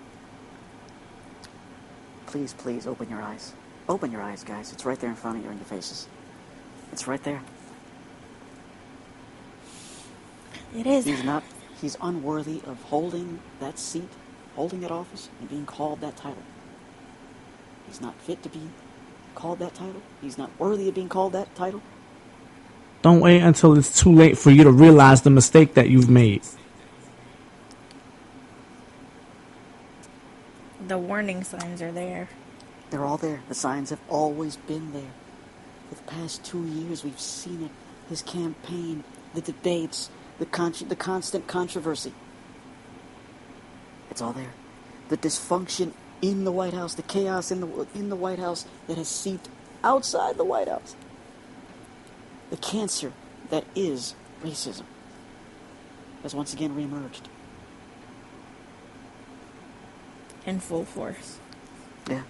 please open your eyes. Open your eyes, guys. It's right there in front of you in your faces. It's right there. It is. He's unworthy of holding that seat, holding that office, and being called that title. He's not fit to be called that title. He's not worthy of being called that title. Don't wait until it's too late for you to realize the mistake that you've made. The warning signs are there. They're all there. The signs have always been there. For the past 2 years, we've seen it. His campaign, the debates, the constant controversy. It's all there. The dysfunction in the White House, the chaos in the White House that has seeped outside the White House. The cancer that is racism has once again reemerged. In full force. Yeah.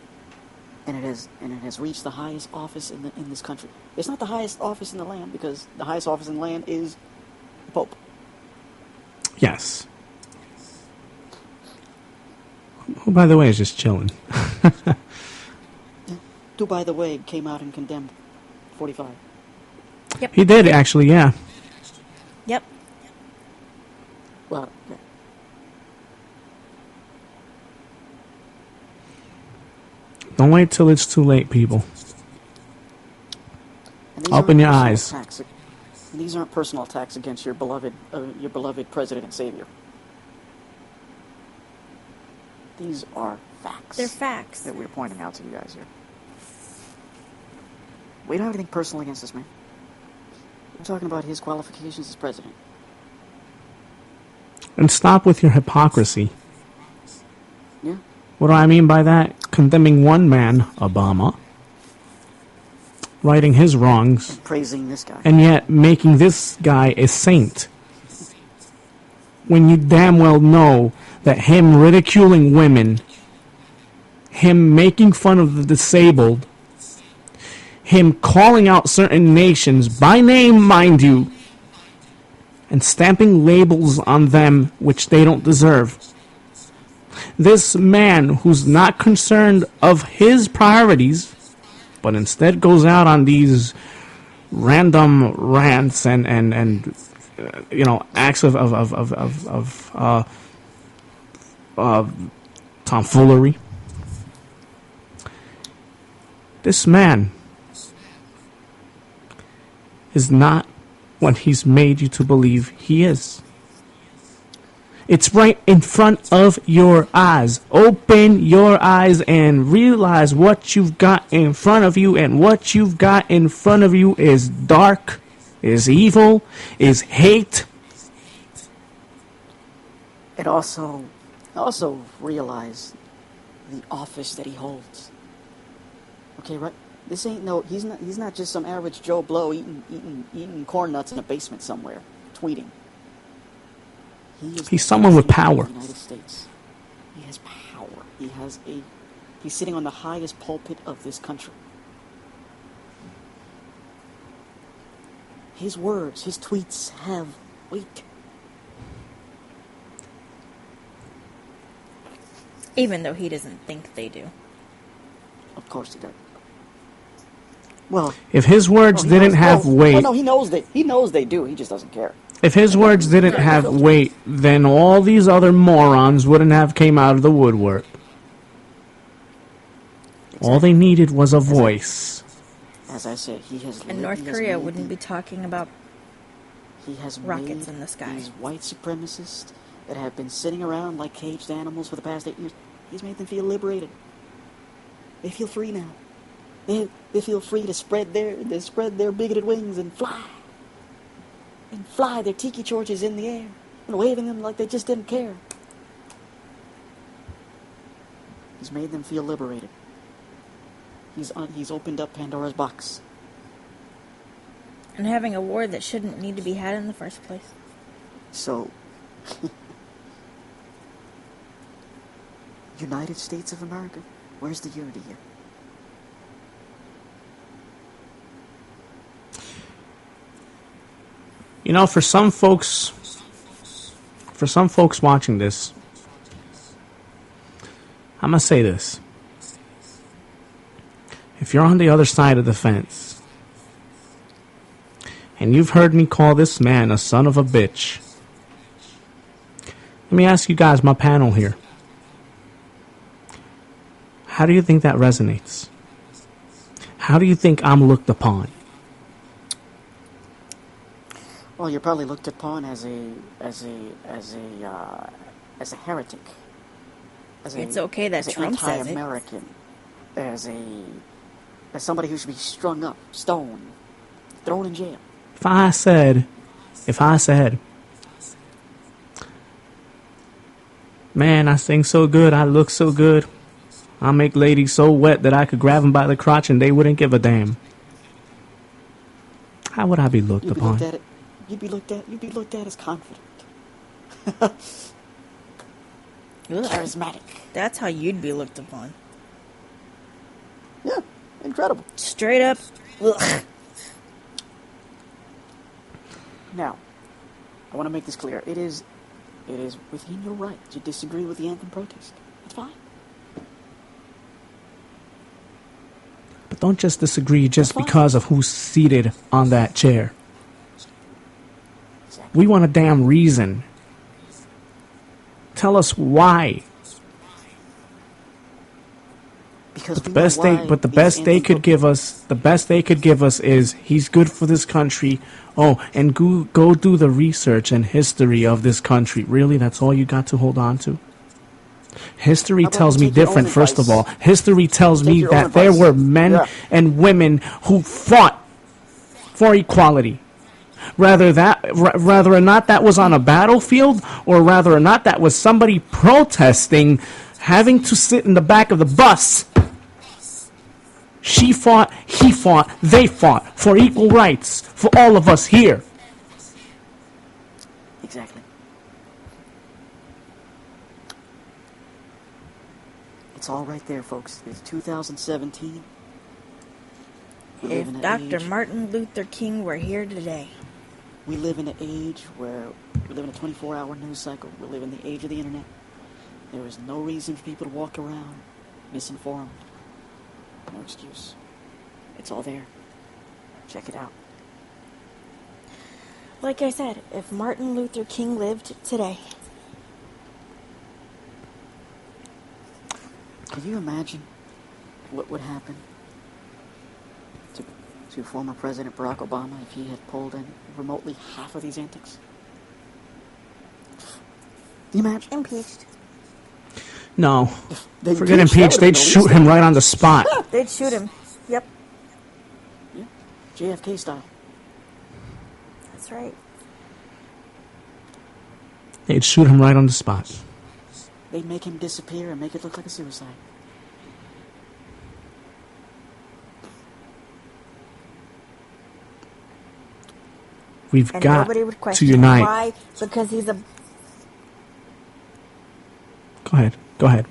And it has reached the highest office in this country. It's not the highest office in the land, because the highest office in the land is the Pope. Yes. Who, by the way, is just chilling. Who, by the way, came out and condemned 45. He did, actually, yeah. Yep. Well, yeah. Don't wait till it's too late, people. And these Open aren't your personal eyes. attacks. And these aren't personal attacks against your beloved president and savior. These are facts. They're facts. That we're pointing out to you guys here. We don't have anything personal against this man. We're talking about his qualifications as president. And stop with your hypocrisy. Yeah? What do I mean by that? Condemning one man, Obama, righting his wrongs, And praising this guy. and yet making this guy a saint. When you damn well know that him ridiculing women, him making fun of the disabled, him calling out certain nations, by name, mind you, and stamping labels on them which they don't deserve. This man who's not concerned of his priorities, but instead goes out on these random rants and you know, acts of tomfoolery. This man is not what he's made you to believe he is. It's right in front of your eyes. Open your eyes and realize what you've got in front of you, and what you've got in front of you is dark, is evil, is hate. And also realize the office that he holds. Okay, right? This ain't no. He's not just some average Joe Blow eating corn nuts in a basement somewhere, tweeting. He's someone with power. The United States. He has power. He's sitting on the highest pulpit of this country. His words, his tweets have weight. Even though he doesn't think they do. Of course he does. Well, If his words he didn't knows- have no, weight, no, he knows they do. He just doesn't care. if his words didn't have weight, then all these other morons wouldn't have came out of the woodwork. All they needed was a voice. As I said, he has. And North Korea wouldn't be talking about He has rockets made in the sky. these white supremacists that have been sitting around like caged animals for the past 8 years. He's made them feel liberated. They feel free now. They feel free to spread their bigoted wings and fly. And fly their tiki torches in the air and waving them like they just didn't care. He's made them feel liberated. He's opened up Pandora's box. and having a war that shouldn't need to be had in the first place. So, United States of America, where's the unity here? You know, for some folks watching this, I'm going to say this. If you're on the other side of the fence, and you've heard me call this man a son of a bitch, let me ask you guys, my panel here. How do you think that resonates? How do you think I'm looked upon? Well, you're probably looked upon as a heretic. It's okay that as an Trump says it. anti-American, as somebody who should be strung up, stoned, thrown in jail. If I said, man, I sing so good, I look so good, I make ladies so wet that I could grab them by the crotch and they wouldn't give a damn, how would I be looked upon? You'd be looked at as confident. Ugh. Charismatic. That's how you'd be looked upon. Yeah, incredible. Straight up. Ugh. Now, I want to make this clear. It is It is within your right to disagree with the anthem protest. It's fine. But don't just disagree just Fine. because of who's seated on that chair. Exactly. We want a damn reason. Tell us why. Because The we know best why they, but the these best they anthem could give us, the best they could give us is he's good for this country. Oh, and go do the research and history of this country. Really, that's all you got to hold on to? History How about tells you me take your own different. First of all, advice? history tells Take me your own that there advice. were men Yeah. and women who fought for equality. Rather or not that was on a battlefield, or rather or not that was somebody protesting, having to sit in the back of the bus. She fought, he fought, they fought for equal rights for all of us here. Exactly. It's all right there, folks. It's 2017. We live in If an Dr. age- Martin Luther King were here today. We live in an age where we live in a 24-hour news cycle. We live in the age of the internet. There is no reason for people to walk around misinformed. No excuse. It's all there. Check it out. Like I said, if Martin Luther King lived today, Can you imagine what would happen to former President Barack Obama if he had pulled in remotely half of these antics? Can you imagine? impeached. No, They forget impeached, that impeached. would've They'd been shoot the him least right on the spot. They'd shoot him. Yep, Yeah, JFK style. that's right. They'd shoot him right on the spot. They'd make him disappear and make it look like a suicide. We've And got nobody would to question unite. why. Because he's a. Go ahead. Go ahead.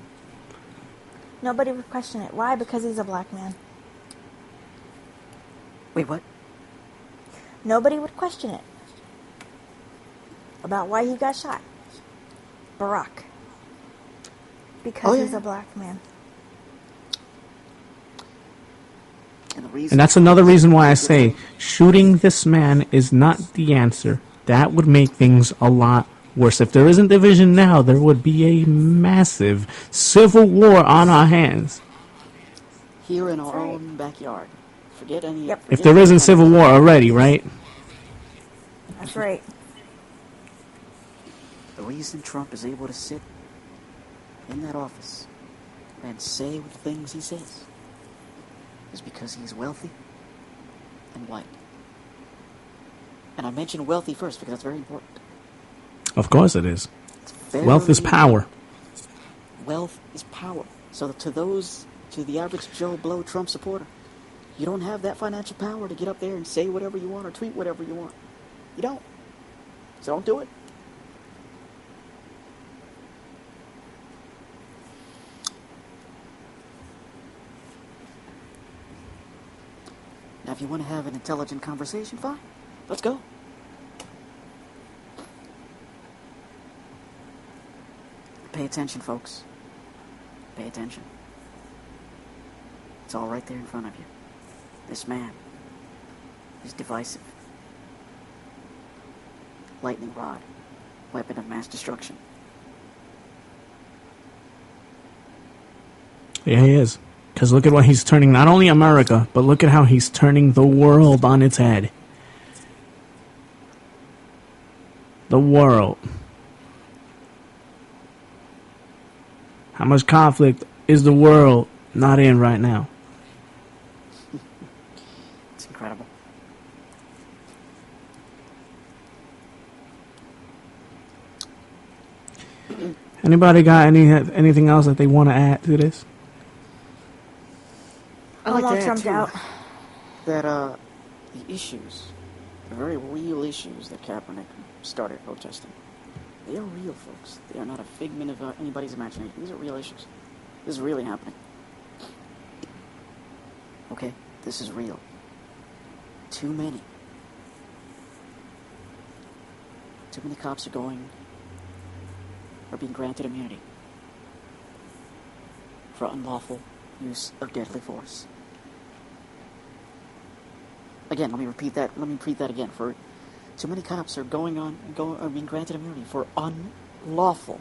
Nobody would question it. Why? Because he's a black man. Wait, what? Nobody would question it. About why he got shot. Barack. Because Oh, yeah. he's a black man. And the reason And that's another reason why I say shooting this man is not the answer. That would make things a lot worse. If there isn't division now, there would be a massive civil war on our hands. here in our That's right. own backyard. Forget any. Yep. If forget there any isn't kind civil of- war already, right? That's right. The reason Trump is able to sit in that office and say the things he says is because he's wealthy and white. And I mentioned wealthy first because that's very important. Of course it is. It's very Wealth is power. Wealth is power. So to the average Joe Blow Trump supporter, you don't have that financial power to get up there and say whatever you want or tweet whatever you want. You don't. So don't do it. Now, if you want to have an intelligent conversation, fine. Let's go. Pay attention, folks. Pay attention. It's all right there in front of you. This man is divisive. Lightning rod. Weapon of mass destruction. Yeah, he is. Because look at what he's turning, not only America, but look at how he's turning the world on its head. The world. How much conflict is the world not in right now? It's incredible. Anybody got anything else that they want to add to this? I I'm like all to add, trumped too, out. that the issues, the very real issues that Kaepernick started protesting, they are real, folks. They are not a figment of anybody's imagination. These are real issues. This is really happening. Okay? This is real. Too many. Too many cops are going are being granted immunity for unlawful use of deadly force. Again, let me repeat that again. For too many cops are being granted immunity for unlawful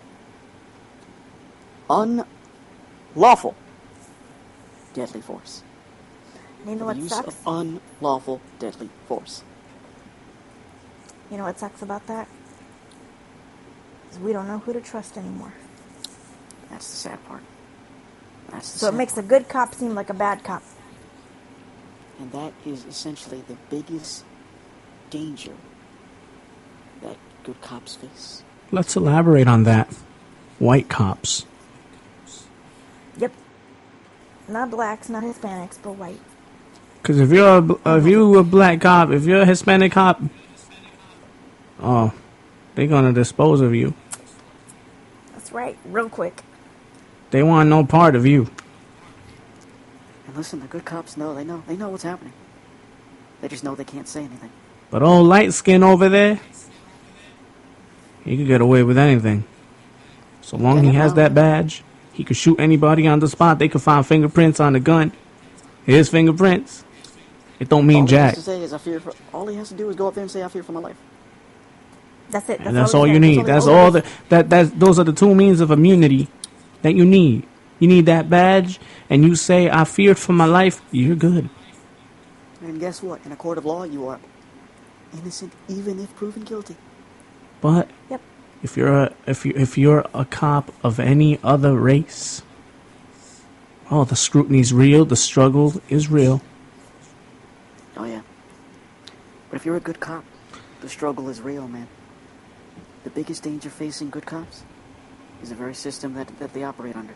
deadly force. You know The what use sucks? of unlawful deadly force. You know what sucks about that? Is we don't know who to trust anymore. That's the sad part. So it makes a good cop seem like a bad cop. And that is essentially the biggest danger that good cops face. Let's elaborate on that. White cops. Yep. Not blacks, not Hispanics, but white. Because if you're a black cop, if you're a Hispanic cop, oh, they're gonna dispose of you. That's right, real quick. They want no part of you. And listen, the good cops know what's happening. They just know they can't say anything. But old light skin over there, he could get away with anything. So long he has that badge, he could shoot anybody on the spot. They could find fingerprints on the gun. Here's fingerprints. It don't mean jack. All he has to do is go up there and say, "I fear for my life." That's it. And that's all you need. That's all those are the two means of immunity that you need. You need that badge, and you say, "I feared for my life." You're good. And guess what? In a court of law, you are innocent, even if proven guilty. But Yep. if you're a cop of any other race, oh, the scrutiny's real. The struggle is real. Oh yeah. But if you're a good cop, the struggle is real, man. The biggest danger facing good cops is the very system that they operate under.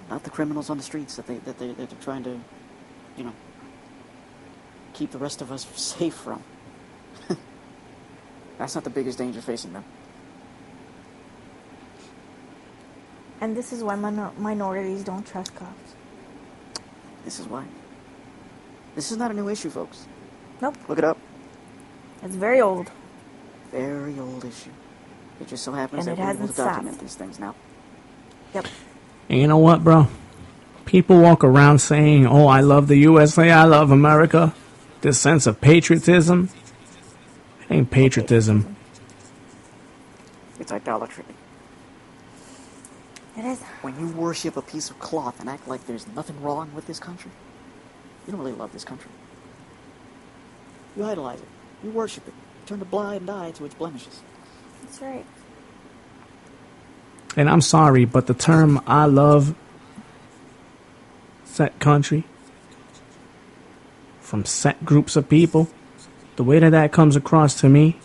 Not the criminals on the streets that they're trying to, keep the rest of us safe from. That's not the biggest danger facing them. And this is why minorities don't trust cops. This is why. This is not a new issue, folks. Nope. Look it up. It's very old. Very old issue. It just so happens And that it we're able to hasn't stopped. document these things now. Yep. And you know what, bro? People walk around saying, "Oh, I love the USA. I love America." This sense of patriotism. It ain't patriotism. It's idolatry. It is. When you worship a piece of cloth and act like there's nothing wrong with this country, you don't really love this country. You idolize it. You worship it. You turn a blind eye to its blemishes. That's right. And I'm sorry, but the term "I love set country" from set groups of people, the way that comes across to me,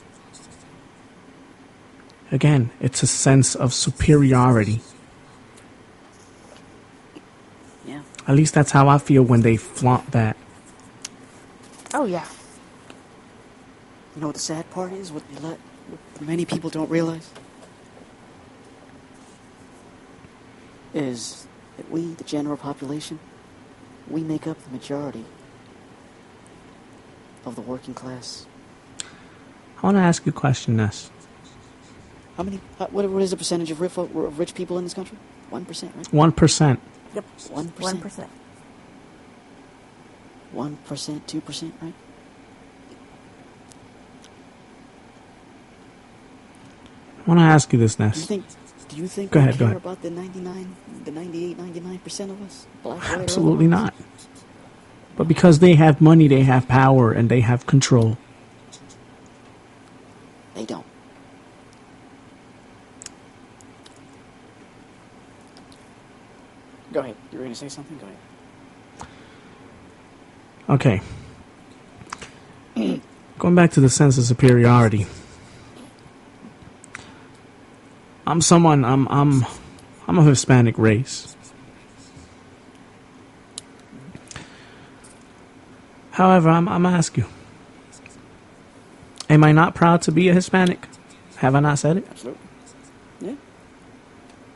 again, it's a sense of superiority. Yeah. At least that's how I feel when they flaunt that. Oh, yeah. You know what the sad part is? What many people don't realize is that we, the general population, we make up the majority of the working class. I want to ask you a question, Ness. How many? What is the percentage of rich people in this country? 1%, right? 1%. Yep. 1%. 1%. 1%, 2%, right? I want to ask you this, Do you Ness. think Go we ahead, go care ahead. about the 99% of us? Black, white, or Absolutely otherwise? not. But because they have money, they have power, and they have control. They don't. Go ahead. You were going to say something? Go ahead. Okay. Going back to the sense of superiority. I'm of Hispanic race. However, I'm ask you. Am I not proud to be a Hispanic? Have I not said it? Absolutely. Yeah.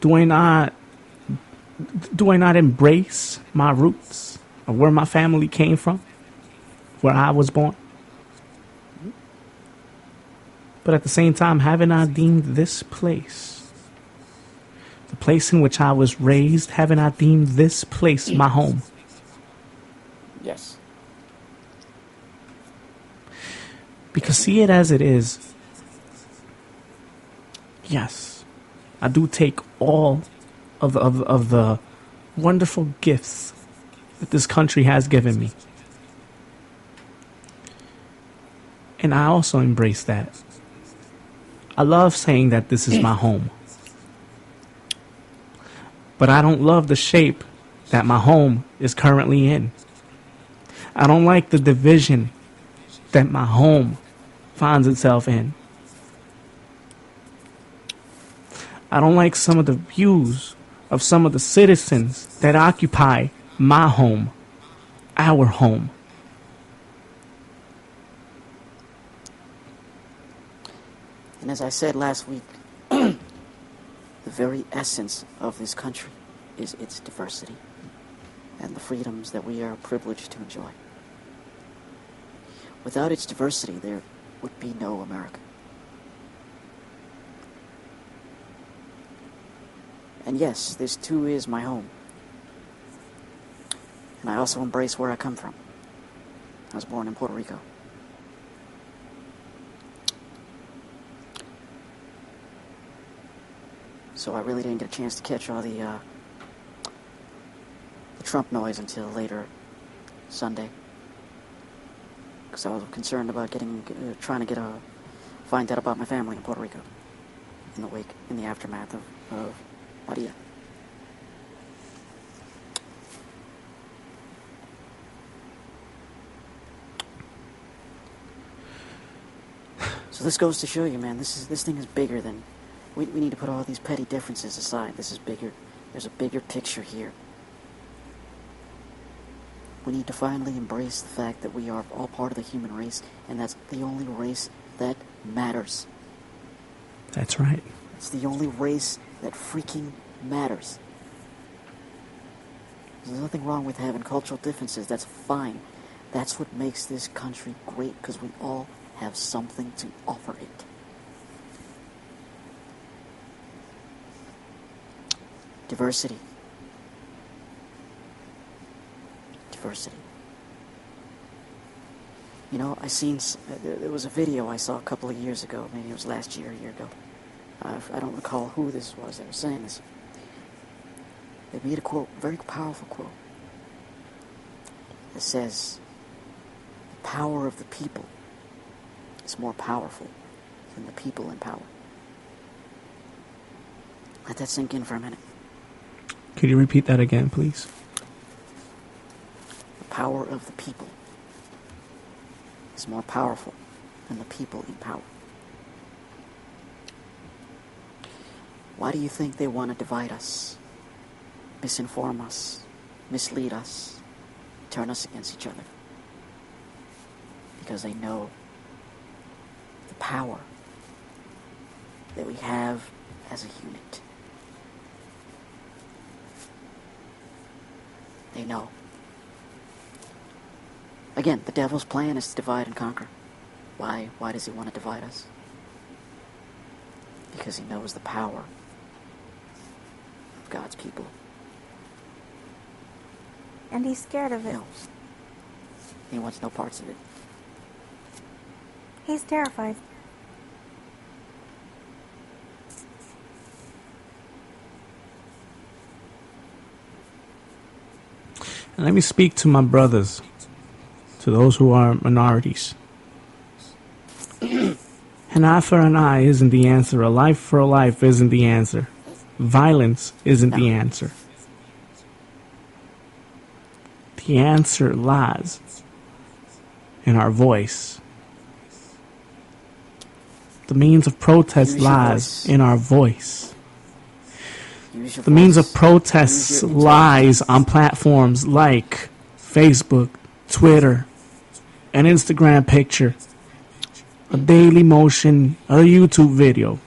Do I not embrace my roots of where my family came from? Where I was born? But at the same time, haven't I deemed this place, the place in which I was raised, haven't I deemed this place my home? Yes. Because see it as it is, yes, I do take all of the wonderful gifts that this country has given me. And I also embrace that. I love saying that this is my home. But I don't love the shape that my home is currently in. I don't like the division that my home finds itself in. I don't like some of the views of some of the citizens that occupy my home, our home. And as I said last week, the very essence of this country is its diversity and the freedoms that we are privileged to enjoy. Without its diversity, there would be no America. And yes, this too is my home. And I also embrace where I come from. I was born in Puerto Rico. So I really didn't get a chance to catch all the Trump noise until later Sunday, because I was concerned about trying to find out about my family in Puerto Rico in the aftermath of Maria. So this goes to show you, man, this thing is bigger than. We need to put all these petty differences aside. This is bigger. There's a bigger picture here. We need to finally embrace the fact that we are all part of the human race, and that's the only race that matters. That's right. It's the only race that freaking matters. There's nothing wrong with having cultural differences. That's fine. That's what makes this country great, because we all have something to offer it. Diversity. Diversity. You know, there was a video I saw a couple of years ago, maybe it was last year, a year ago. I don't recall who this was that was saying this. They made a quote, a very powerful quote, that says, "The power of the people is more powerful than the people in power." Let that sink in for a minute. Could you repeat that again, please? The power of the people is more powerful than the people in power. Why do you think they want to divide us, misinform us, mislead us, turn us against each other? Because they know the power that we have as a unit. They know. Again, the devil's plan is to divide and conquer. Why? Why does he want to divide us? Because he knows the power of God's people. And he's scared of He it. knows. He wants no parts of it. He's terrified. And let me speak to my brothers, to those who are minorities. An eye for an eye isn't the answer. A life for a life isn't the answer. Violence isn't the answer. The answer lies in our voice. The means of protest Use your lies voice. in our voice. Use your The means of voice. protests Use your lies on platforms like Facebook, Twitter, an Instagram picture, a Daily Motion, a YouTube video.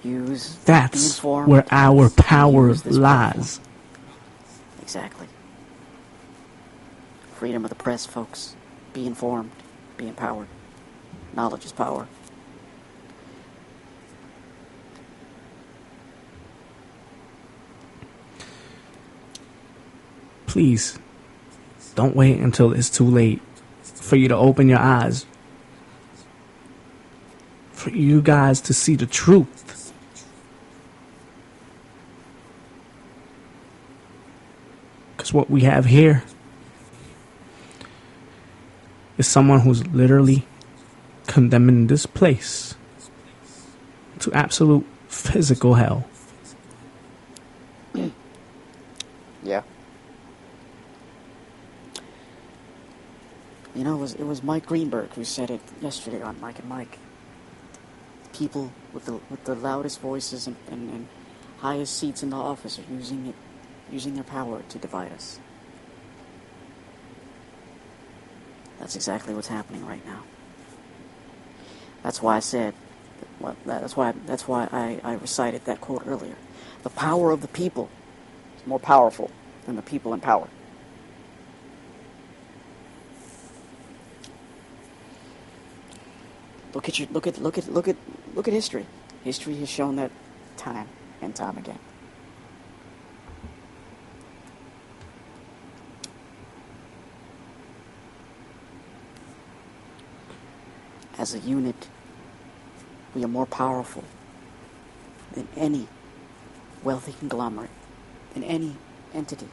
Use. Be That's informed. where our power Use this lies. platform. Exactly. Freedom of the press, folks. Be informed. Be empowered. Knowledge is power. Please, don't wait until it's too late for you to open your eyes. For you guys to see the truth. Because what we have here is someone who's literally condemning this place to absolute physical hell. Yeah. You know, it was Mike Greenberg who said it yesterday on Mike and Mike. People with the loudest voices and highest seats in the office are using their power to divide us. That's exactly what's happening right now. That's why I said, that's why I recited that quote earlier. The power of the people is more powerful than the people in power. Look at history. History has shown that time and time again. As a unit, we are more powerful than any wealthy conglomerate, than any entity.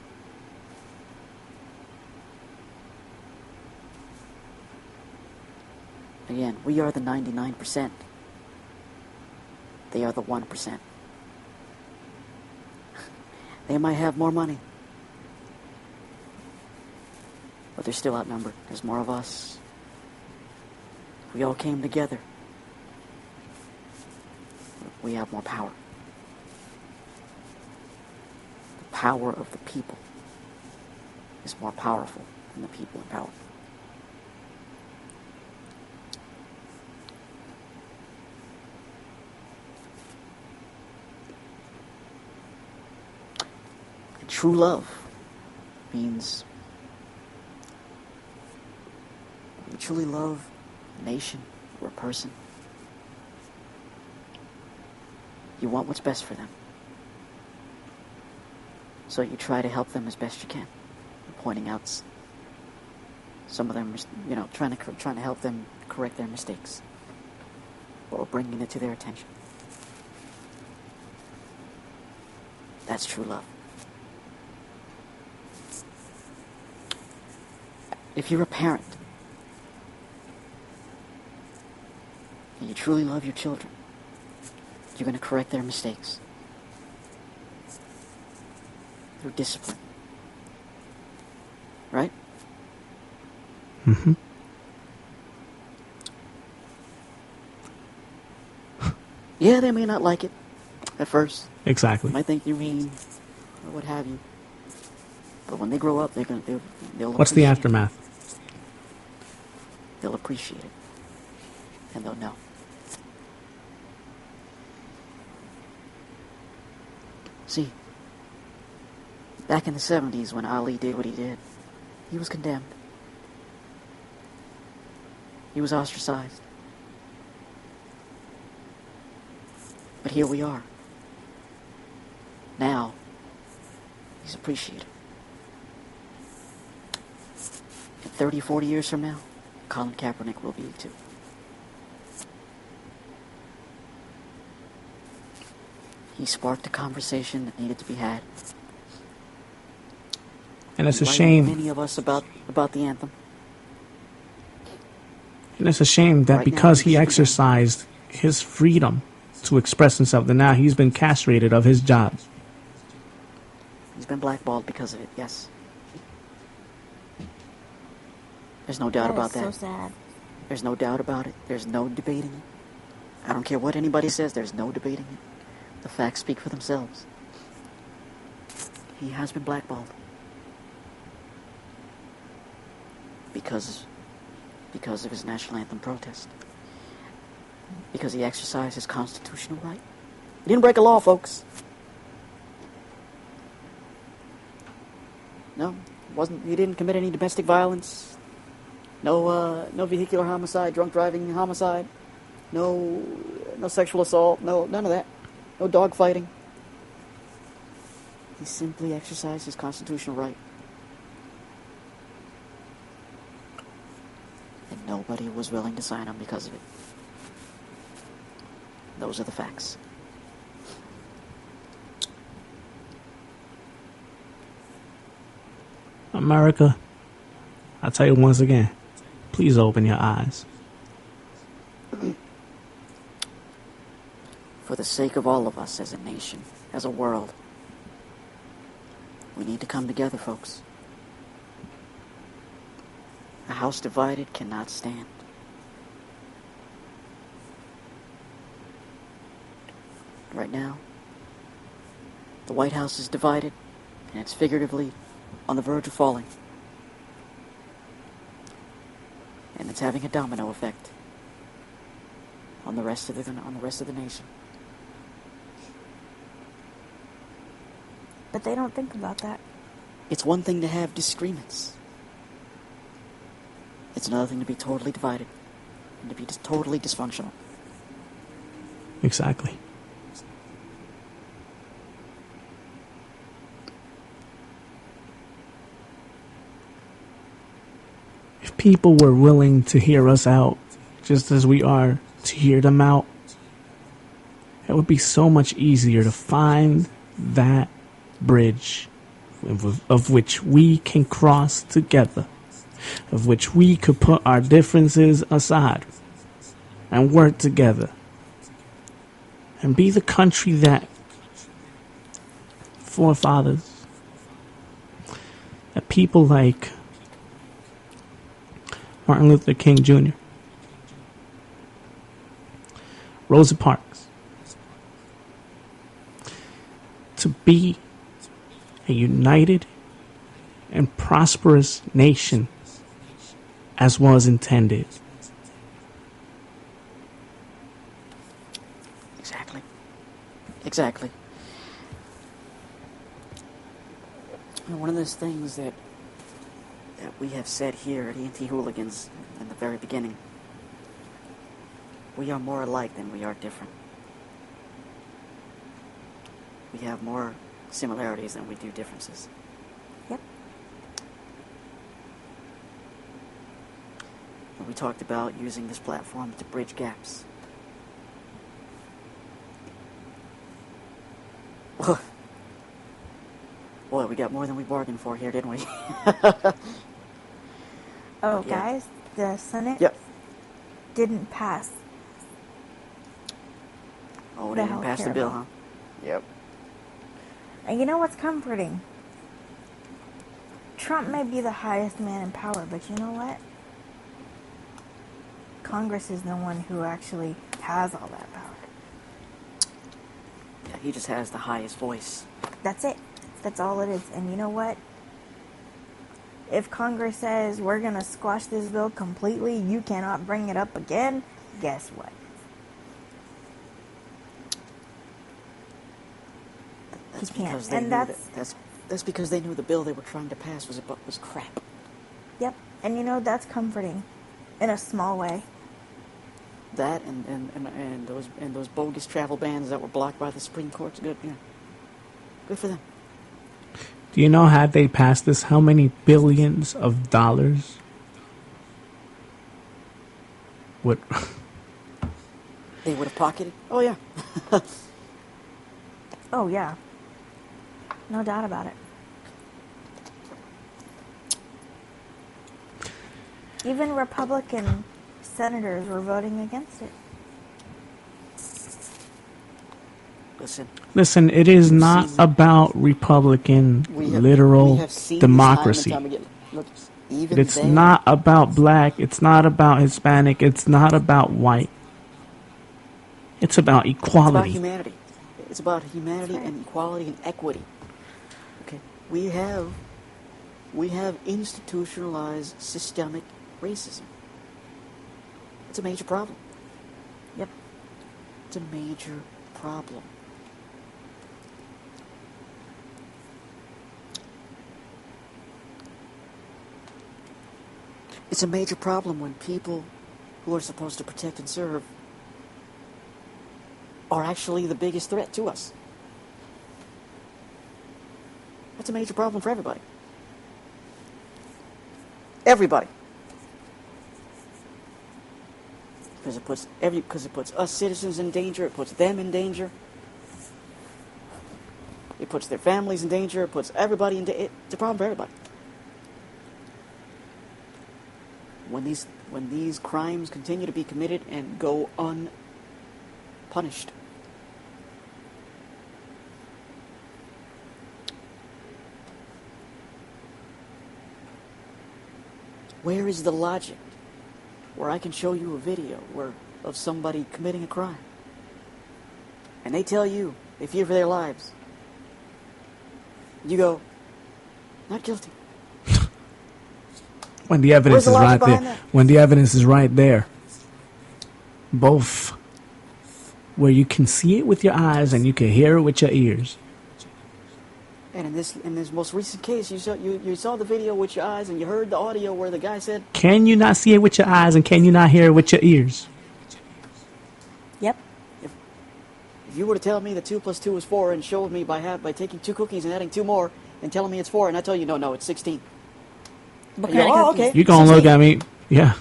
Again, we are the 99%. They are the 1%. They might have more money, but they're still outnumbered. There's more of us. We all came together. We have more power. The power of the people is more powerful than the people in power. True love means when you truly love a nation or a person, you want what's best for them. So you try to help them as best you can, pointing out some of them, trying to help them correct their mistakes, or bringing it to their attention. That's true love. If you're a parent and you truly love your children, you're going to correct their mistakes through discipline. Right? Mm-hmm. Yeah, they may not like it at first. Exactly. They might think you're mean or what have you. But when they grow up, they'll What's the aftermath? They'll appreciate it. And they'll know. See, back in the 70s when Ali did what he did, he was condemned. He was ostracized. But here we are. Now, he's appreciated. And 30, 40 years from now, Colin Kaepernick will be too. He sparked a conversation that needed to be had. And it's a shame. Many of us about the anthem. And it's a shame that Right because now, he exercised his freedom to express himself, that now he's been castrated of his job. He's been blackballed because of it, yes. There's no doubt about that. That is so sad. There's no doubt about it. There's no debating it. I don't care what anybody says, there's no debating it. The facts speak for themselves. He has been blackballed. Because of his national anthem protest. Because he exercised his constitutional right. He didn't break a law, folks. No, he didn't commit any domestic violence. No vehicular homicide, drunk driving homicide. No sexual assault. None of that. No dog fighting. He simply exercised his constitutional right. And nobody was willing to sign him because of it. Those are the facts. America, I tell you once again, please open your eyes. For the sake of all of us as a nation, as a world, we need to come together, folks. A house divided cannot stand. Right now, the White House is divided, and it's figuratively on the verge of falling. And it's having a domino effect on the rest of the nation. But they don't think about that. It's one thing to have disagreements. It's another thing to be totally divided and to be just totally dysfunctional. Exactly. If people were willing to hear us out, just as we are to hear them out, it would be so much easier to find that bridge of which we can cross together, of which we could put our differences aside and work together and be the country that forefathers, that people like Martin Luther King Jr., Rosa Parks, to be a united and prosperous nation as was intended. Exactly. And one of those things that we have said here at ENT Hooligans in the very beginning, we are more alike than we are different. We have more similarities than we do differences. Yep. And we talked about using this platform to bridge gaps. Boy, we got more than we bargained for here, didn't we? Oh, Yeah. guys, the Senate Yep. didn't pass. Oh, The they didn't pass the healthcare bill, bill. huh? Yep. And you know what's comforting? Trump may be the highest man in power, but you know what? Congress is the one who actually has all that power. Yeah, he just has the highest voice. That's it. That's all it is. And you know what? If Congress says we're going to squash this bill completely, you cannot bring it up again, guess what? That's He can't. because they And knew that's- that's because they knew the bill they were trying to pass was crap. Yep. And you know, that's comforting in a small way. That and those bogus travel bans that were blocked by the Supreme Court's good. Yeah, good for them. Do you know, had they passed this, how many billions of dollars would They would have pocketed. Oh yeah. Oh, yeah. No doubt about it. Even Republican senators were voting against it. Listen, Listen, it is not about Republican we literal have seen democracy. This time and time again. Look, even It's there, not about black. It's not about Hispanic. It's not about white. It's about It's about equality. humanity. It's about humanity That's right. and equality and equity. Okay, we have institutionalized systemic racism. It's a major problem. Yep. It's a major problem. It's a major problem when people who are supposed to protect and serve are actually the biggest threat to us. That's a major problem for everybody. Everybody. Because it puts us citizens in danger, it puts them in danger. It puts their families in danger, it puts everybody in danger. It's a problem for everybody. When these crimes continue to be committed and go unpunished. Where is the logic where I can show you a video of somebody committing a crime and they tell you they fear for their lives? You go, not guilty. When the evidence Where's is the right logic behind there. that? When the evidence is right there. Both. Where you can see it with your eyes and you can hear it with your ears. And in this most recent case, you saw the video with your eyes and you heard the audio where the guy said, Can you not see it with your eyes and can you not hear it with your ears? Yep. if you were to tell me that 2 + 2 is 4 and showed me by taking 2 cookies and adding 2 more and telling me it's 4 and I tell you, no, it's 16. What And you kind go, of oh, cookies? okay. You're going to look 16. at me. Yeah.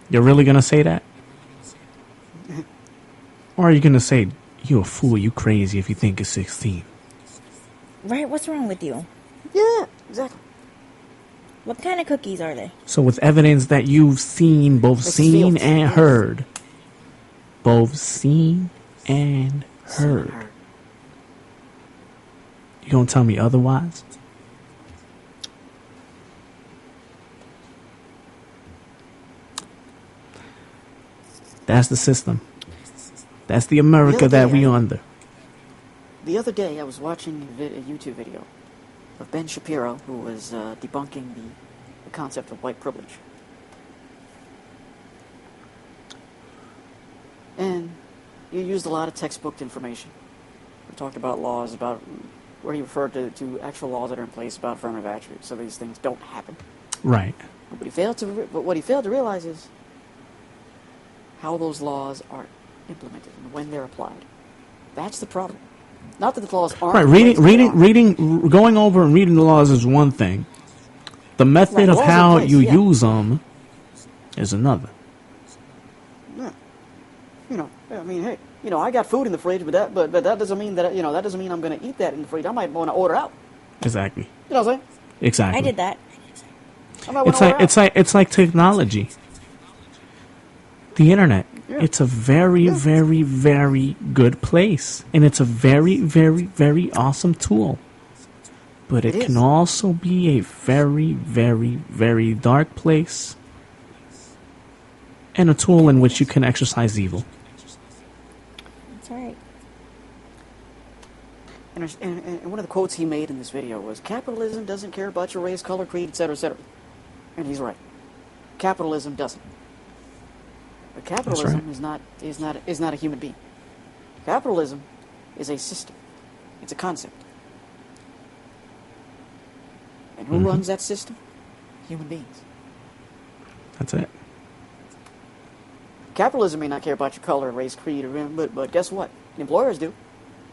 You're really going to say that? Or are you going to say, you a fool, you crazy if you think it's 16? Right? What's wrong with you? Yeah, exactly. What kind of cookies are they? So with evidence that you've seen, both It's seen fields. and Yes. heard. Both seen and heard. You going to tell me otherwise? That's the system. That's the America other that day, we under. The other day, I was watching a YouTube video of Ben Shapiro, who was debunking the concept of white privilege. And he used a lot of textbook information. We talked about laws, about where he referred to actual laws that are in place about affirmative action, so these things don't happen. Right. But what he failed to realize is how those laws are implemented and when they're applied. That's the problem. Not that the laws aren't. Right. in place, they are. Going over and reading the laws is one thing. The method Right, of laws in how place, you yeah. use them is another. Yeah. I mean, hey, I got food in the fridge, but that doesn't mean that that doesn't mean I'm going to eat that in the fridge. I might want to order out. Exactly. You know what I'm saying? Exactly. I did that. I might want to order out. It's like technology. The internet. Yeah. It's a very, very, very good place. And it's a very, very, very awesome tool. But it It can is. also be a very, very, very dark place. And a tool in which you can exercise evil. That's right. And one of the quotes he made in this video was, "Capitalism doesn't care about your race, color, creed, etc., etc." And he's right. Capitalism doesn't. But capitalism right. is not a human being. Capitalism is a system. It's a concept. And who runs that system? Human beings. That's it. Capitalism may not care about your color, race, creed, or but guess what? The employers do.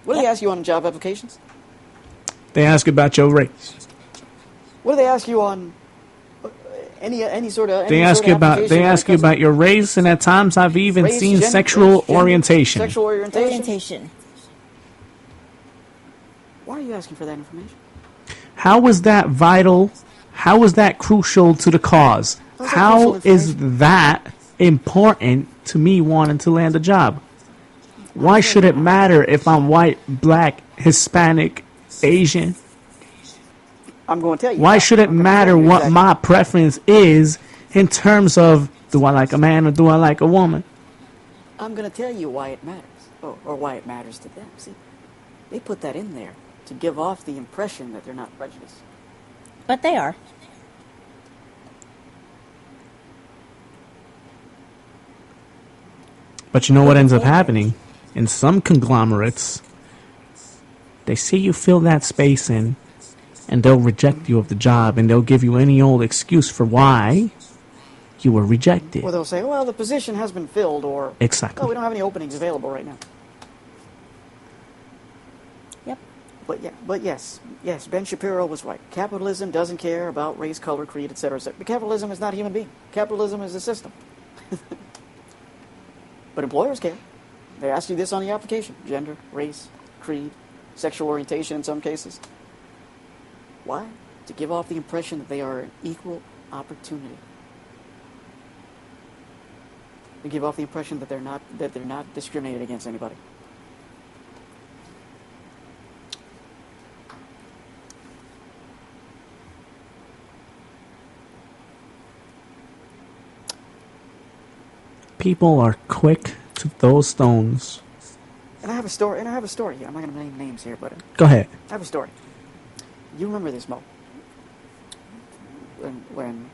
What do they Yep. ask you on job applications? They ask about your race. What do they ask you on any sort of? They ask you about your race, and at times I've even seen sexual orientation. Sexual orientation. Orientation. Why are you asking for that information? How is that vital? How is that crucial to the cause? How's that How crucial is information? that important to me wanting to land a job? Why should it matter if I'm white, black, Hispanic, Asian? I'm going to tell you. Why should it I'm gonna matter tell you what exactly. my preference is in terms of do I like a man or do I like a woman? I'm going to tell you why it matters, or why it matters to them. See, they put that in there to give off the impression that they're not prejudiced. But they are. But you know what ends up happening? In some conglomerates, they see you fill that space in, and they'll reject you of the job, and they'll give you any old excuse for why you were rejected. Or they'll say, well, the position has been filled, or, Exactly. oh, we don't have any openings available right now. Yep. But yes, Ben Shapiro was right. Capitalism doesn't care about race, color, creed, etc. But capitalism is not a human being. Capitalism is a system. But employers care. They ask you this on the application: gender, race, creed, sexual orientation in some cases. Why? To give off the impression that they are an equal opportunity. To give off the impression that they're not discriminated against anybody. People are quick to throw stones. And I have a story here. I'm not going to name names here, but Go ahead. I have a story. You remember this, Mo? When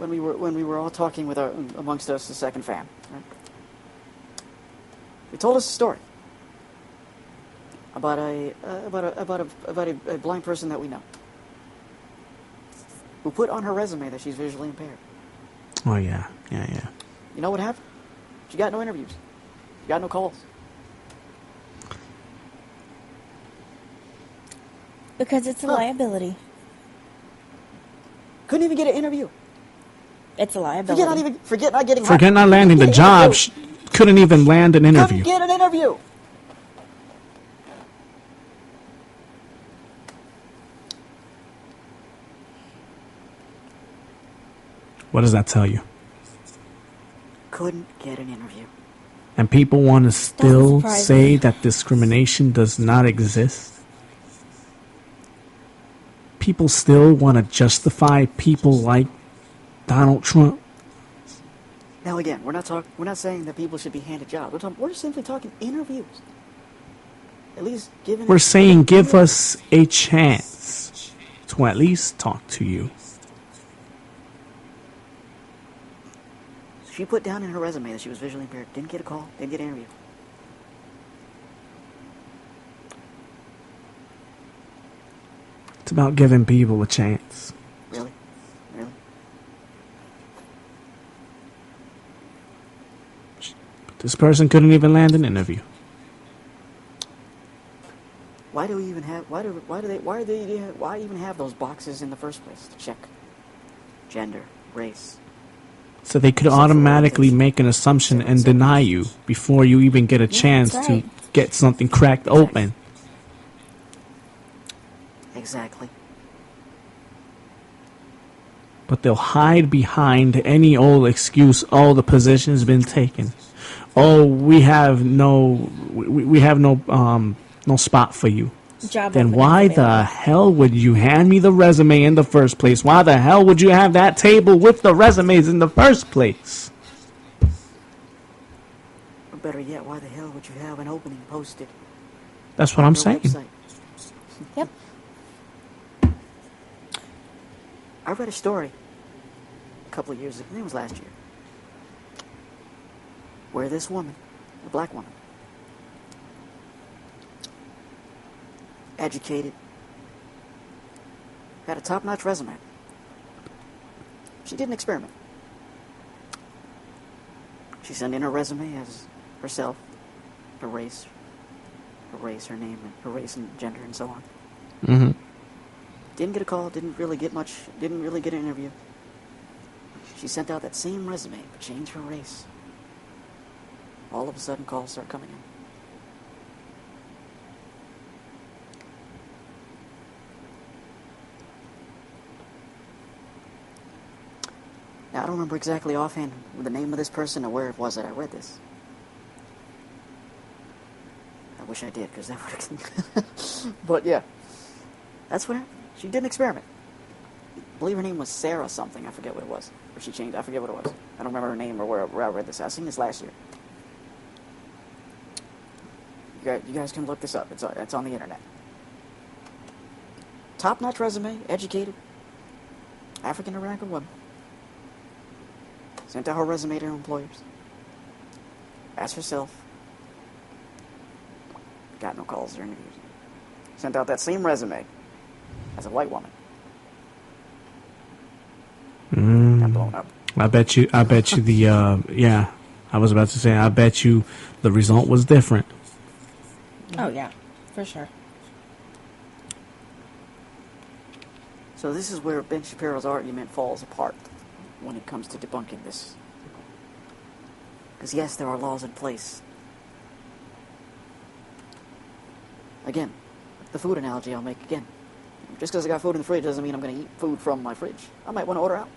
we were all talking with amongst us, the second fam, right? They told us a story about a blind person that we know, who put on her resume that she's visually impaired. Oh, yeah. You know what happened? She got no interviews. She got no calls. Because it's a liability. Couldn't even get an interview. It's a liability. Forget not getting Forget not landing the job. Couldn't even land an interview. Couldn't get an interview. What does that tell you? Couldn't get an interview. And people want to still surprising. say that discrimination does not exist? People still want to justify people like Donald Trump? Now again, we're not saying that people should be handed jobs. We're simply talking interviews. At least given. We're saying give us a chance to at least talk to you. She put down in her resume that she was visually impaired. Didn't get a call. Didn't get an interview. It's about giving people a chance. Really? Really? This person couldn't even land an interview. Why do we even have? Why even have those boxes in the first place to check gender, race? So they could automatically make an assumption and deny you before you even get a chance that's to right. get something cracked open. Exactly. But they'll hide behind any old excuse. Oh, the position's been taken. Oh, we have no spot for you. Job Then openings why the available. hell would you hand me the resume in the first place? Why the hell would you have that table with the resumes in the first place? Or better yet, why the hell would you have an opening posted That's what I'm on your saying. website? Yep. I read a story a couple of years ago. I think it was last year, where this woman, a black woman, educated, had a top-notch resume. She did an experiment. She sent in her resume as herself, her race, her name, her race and gender, and so on. Mm-hmm. Didn't get a call, didn't really get an interview. She sent out that same resume, but changed her race. All of a sudden, calls start coming in. Now, I don't remember exactly offhand the name of this person or where it was that I read this. I wish I did, because that would have... But yeah, that's what happened. She did an experiment. I believe her name was Sarah something. I forget what it was. Or she changed. I forget what it was. I don't remember her name or where I read this. I seen this last year. You guys can look this up. It's on the internet. Top-notch resume, educated, African-American woman. Sent out her resume to her employers. As herself. got no calls or interviews. Sent out that same resume as a white woman. Got blown up. I bet you the, yeah, I was about to say, I bet you the result was different. Oh, yeah. For sure. So this is where Ben Shapiro's argument falls apart when it comes to debunking this. Because yes, there are laws in place. Again, the food analogy I'll make again. Just because I got food in the fridge doesn't mean I'm going to eat food from my fridge. I might want to order out.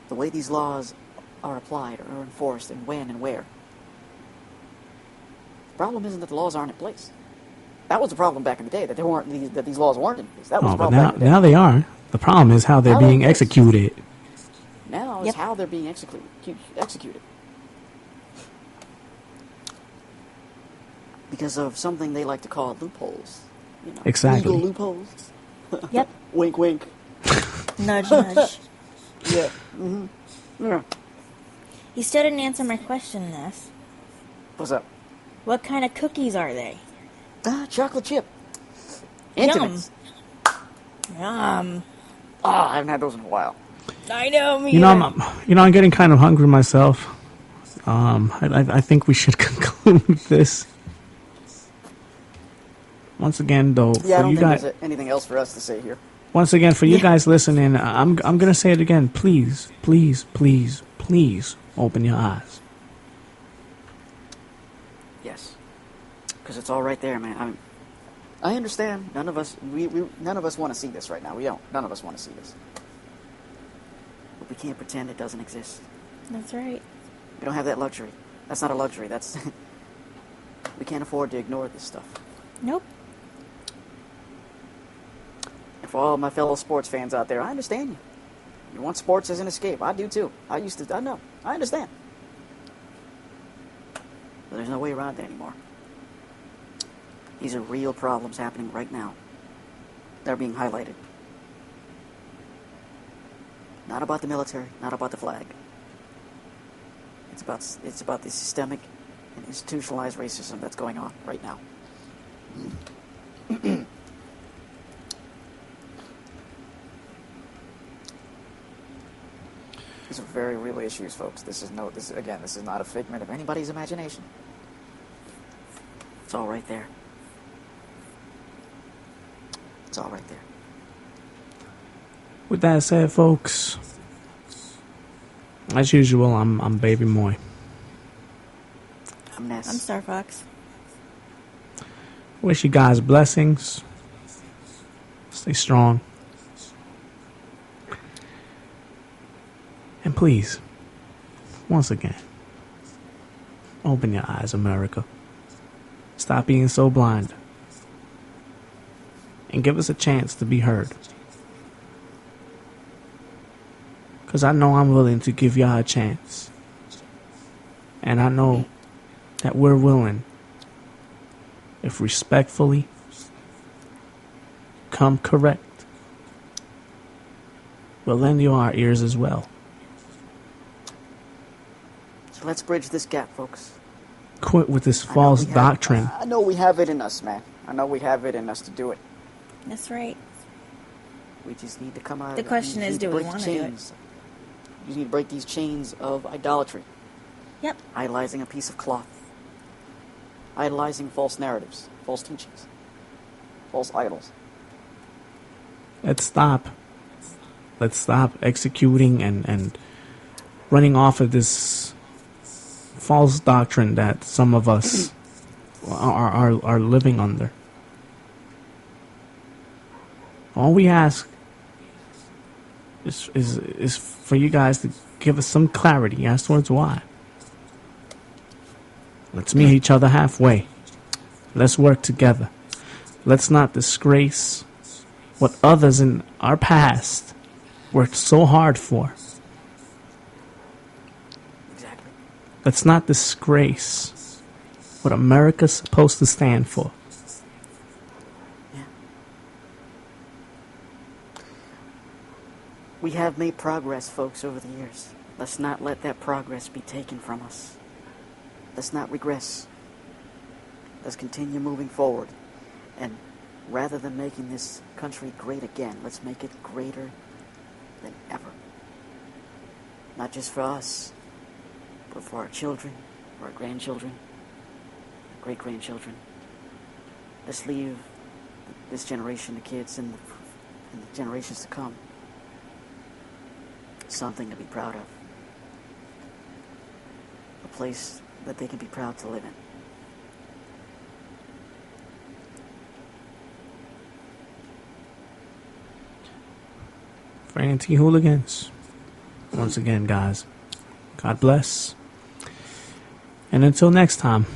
The way these laws are applied or enforced and when and where. The problem isn't that the laws aren't in place. That was the problem back in the day, that these laws weren't in place. That was the But problem back in the day. now they are. The problem is how they're How being they're- executed. Now Yep. is how they're being executed. Because of something they like to call loopholes. You know, Exactly. Legal loopholes. Yep. Wink, wink. Nudge, nudge. Yeah. Yeah. You still didn't answer my question, Ness. What's up? What kind of cookies are they? Chocolate chip. Yum. Intimates. I haven't had those in a while. I know, me You know, either. I'm getting kind of hungry myself. I think we should conclude this. Once again, though, Yeah, I for don't you think guys, there's anything else for us to say here. once again, for you guys listening, I'm gonna say it again. Please, please, please, please, open your eyes. Yes. Because it's all right there, man. I understand. None of us want to see this right now. We don't. None of us want to see this. But we can't pretend it doesn't exist. That's right. We don't have that luxury. That's not a luxury. That's we can't afford to ignore this stuff. Nope. And for all my fellow sports fans out there, I understand you. You want sports as an escape. I do too. I know. I understand. But there's no way around it anymore. These are real problems happening right now. They're being highlighted. Not about the military, not about the flag. It's about the systemic and institutionalized racism that's going on right now. These are very real issues, folks. This is not a figment of anybody's imagination. It's all right there. It's all right there. With that said, folks, as usual, I'm Baby Moy. I'm Ness. I'm Star Fox. Wish you guys blessings. Stay strong. And please, once again, open your eyes, America. Stop being so blind. And give us a chance to be heard. Because I know I'm willing to give y'all a chance. And I know that we're willing, if respectfully, come correct, we'll lend you our ears as well. So let's bridge this gap, folks. Quit with this I know false we have- doctrine. I know we have it in us, man. I know we have it in us to do it. That's right. We just need to come out. The question is, do we break the wanna do it? chains. You need to break these chains of idolatry. Yep. Idolizing a piece of cloth. Idolizing false narratives, false teachings, false idols. Let's stop. Let's stop executing and running off of this false doctrine that some of us are living under. All we ask is for you guys to give us some clarity as towards why. Let's meet each other halfway. Let's work together. Let's not disgrace what others in our past worked so hard for. Exactly. Let's not disgrace what America's supposed to stand for. Yeah. We have made progress, folks, over the years. Let's not let that progress be taken from us. Let's not regress. Let's continue moving forward. And rather than making this country great again, let's make it greater than ever. Not just for us, but for our children, for our grandchildren, great-grandchildren. Let's leave this generation of kids and the generations to come something to be proud of. A place that they can be proud to live in. For anti-hooligans, once again, guys, God bless. And until next time.